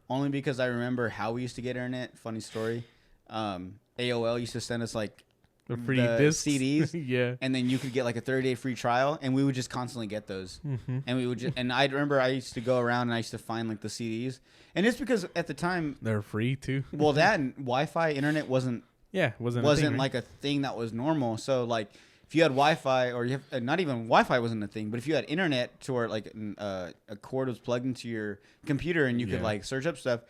only because I remember how we used to get internet. Funny story. AOL used to send us, like, the free discs? CDs, yeah, and then you could get like a 30-day free trial, and we would just constantly get those. And we would just, and I remember I used to go around and I used to find like the CDs, and it's because at the time they're free too. Well, that and Wi-Fi internet wasn't wasn't a thing, like a thing that was normal. So like if you had Wi-Fi, or you have not even Wi-Fi wasn't a thing, but if you had internet to where like a cord was plugged into your computer and you could like search up stuff,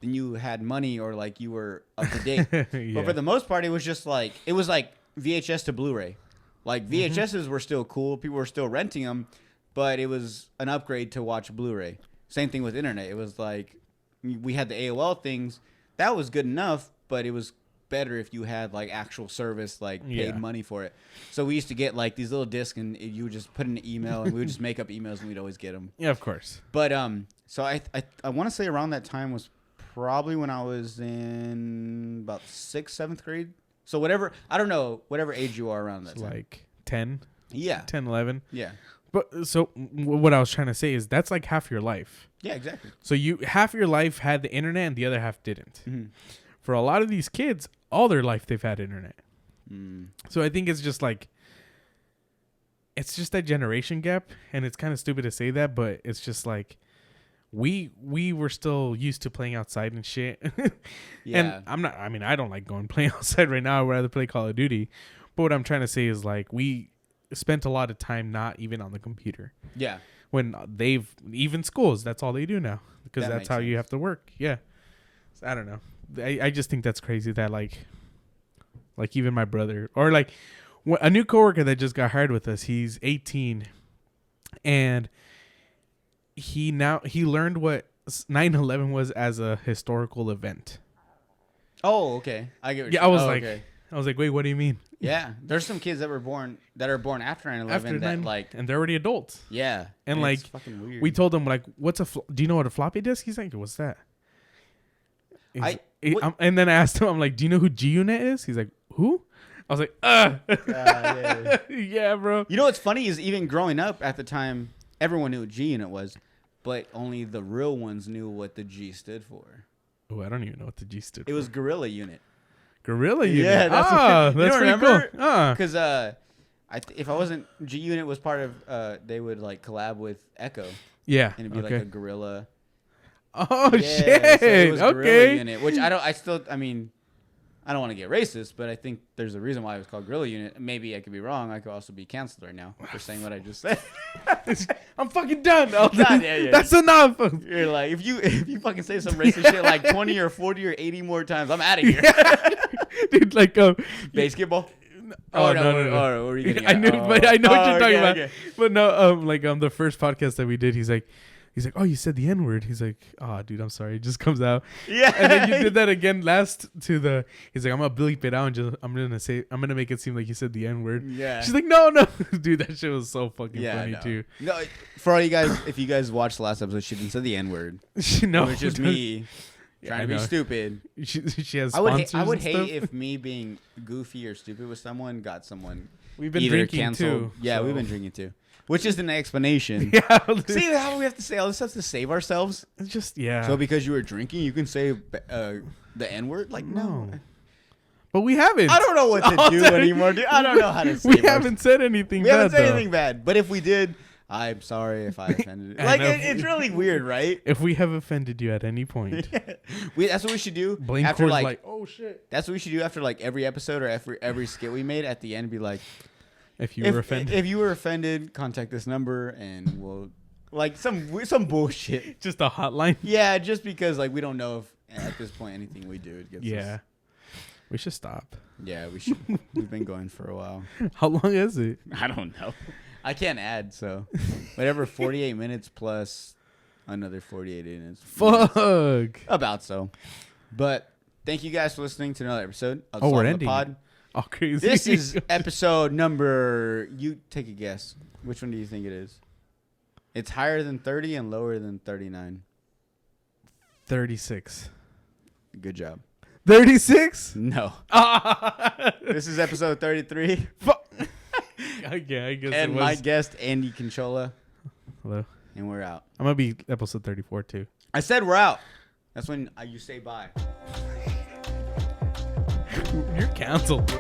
then you had money, or like you were up to date. But for the most part, it was just like, it was like VHS to Blu-ray. Like VHSs were still cool. People were still renting them, but it was an upgrade to watch Blu-ray. Same thing with internet. It was like, we had the AOL things. That was good enough, but it was better if you had like actual service, like paid Yeah. money money for it. So we used to get like these little discs, and you would just put in an email, and we would just make up emails, and we'd always get them. Yeah, of course. But so I want to say around that time was probably when I was in about 6th, 7th grade. So whatever, I don't know, whatever age you are around that It's time. like 10, Yeah. 10, 11. Yeah. But so what I was trying to say is that's like half your life. Yeah, exactly. So you half your life had the internet and the other half didn't. Mm-hmm. For a lot of these kids, all their life they've had internet. Mm. So I think it's just like it's just that generation gap, and it's kind of stupid to say that, but it's just like we were still used to playing outside and shit. Yeah. And I don't like going playing outside right now. I'd rather play Call of Duty. But what I'm trying to say is like we spent a lot of time not even on the computer. Yeah. When even schools, that's all they do now because That that's makes how you sense. have to work. Yeah. So I don't know. I just think that's crazy that like even my brother or like a new coworker that just got hired with us, he's 18 and he learned what 9/11 was as a historical event. Oh, okay. I get what Yeah, you're I was like, wait, what do you mean? Yeah, there's some kids that are born after 9/11 that like, and they're already adults. yeah, And it's like fucking weird. we told him like, do you know what a floppy disk? He's like, what's that? And then I asked him, I'm like, do you know who G-Unit is? He's like, who? I was like, yeah. yeah, bro. You know what's funny is even growing up at the time, everyone knew what G-Unit was, but only the real ones knew what the G stood for. Oh, I don't even know what the G stood for. It was Guerrilla Unit. Guerrilla Unit. Yeah, that's that's you don't pretty remember? cool. Because if I wasn't, G-Unit was part of, they would like collab with Echo, Yeah. and it'd be like a Guerrilla. Oh Yeah, shit! so it was Guerrilla Okay. Unit, which I don't want to get racist, but I think there's a reason why it was called Guerrilla Unit. Maybe I could be wrong. I could also be canceled right now for saying what I just said. I'm fucking done. Yeah. That's enough. You're like, if you fucking say some racist shit like 20 or 40 or 80 more times, I'm out of here. Dude, like Basketball? Oh, no. What were you getting I at? knew, but I know what you're talking about. Okay. But no, the first podcast that we did, he's like, oh, you said the N-word. He's like, oh, dude, I'm sorry. It just comes out. Yeah. And then you did that again he's like, I'm going to bleep it out and I'm going to make it seem like you said the N-word. Yeah. She's like, no. Dude, that shit was so fucking funny too. No, for all you guys, if you guys watched the last episode, she didn't say the N-word. No. It was just me trying to be know. stupid. She has I would sponsors and hate stuff. if me being goofy or stupid with someone got someone We've been either drinking canceled. too. Yeah, so. we've been drinking too. Which is an explanation. Yeah. See how we have to say all this stuff to save ourselves? It's just, yeah. So because you were drinking, you can say the N-word? Like, no. But we haven't. I don't know what to do anymore, dude. I don't know how to say We haven't said anything We bad, haven't said though. anything bad. But if we did, I'm sorry if I offended. I Like, know. it's really weird, right? If we have offended you at any point, That's what we should do. blame after Coors like, oh shit. that's what we should do after like every episode or every skit we made. At the end, be like, If you were offended. If you were offended, contact this number and we'll like some bullshit. Just a hotline. Yeah, just because like we don't know if at this point anything we do it gets Yeah. us. We should stop. Yeah, we should. We've been going for a while. How long is it? I don't know. I can't add, so whatever 48 minutes plus another 48 minutes. Fuck. About so. But thank you guys for listening to another episode of Oh, we're Song of the ending Pod. Oh, crazy. This is episode number. You take a guess. Which one do you think it is? It's higher than 30 and lower than 39. 36. Good job. 36? No. This is episode 33. Yeah, I guess And it was. my guest, Andy Conchola. Hello. And we're out. I'm going to be episode 34 too. I said we're out. That's when you say bye. You're canceled.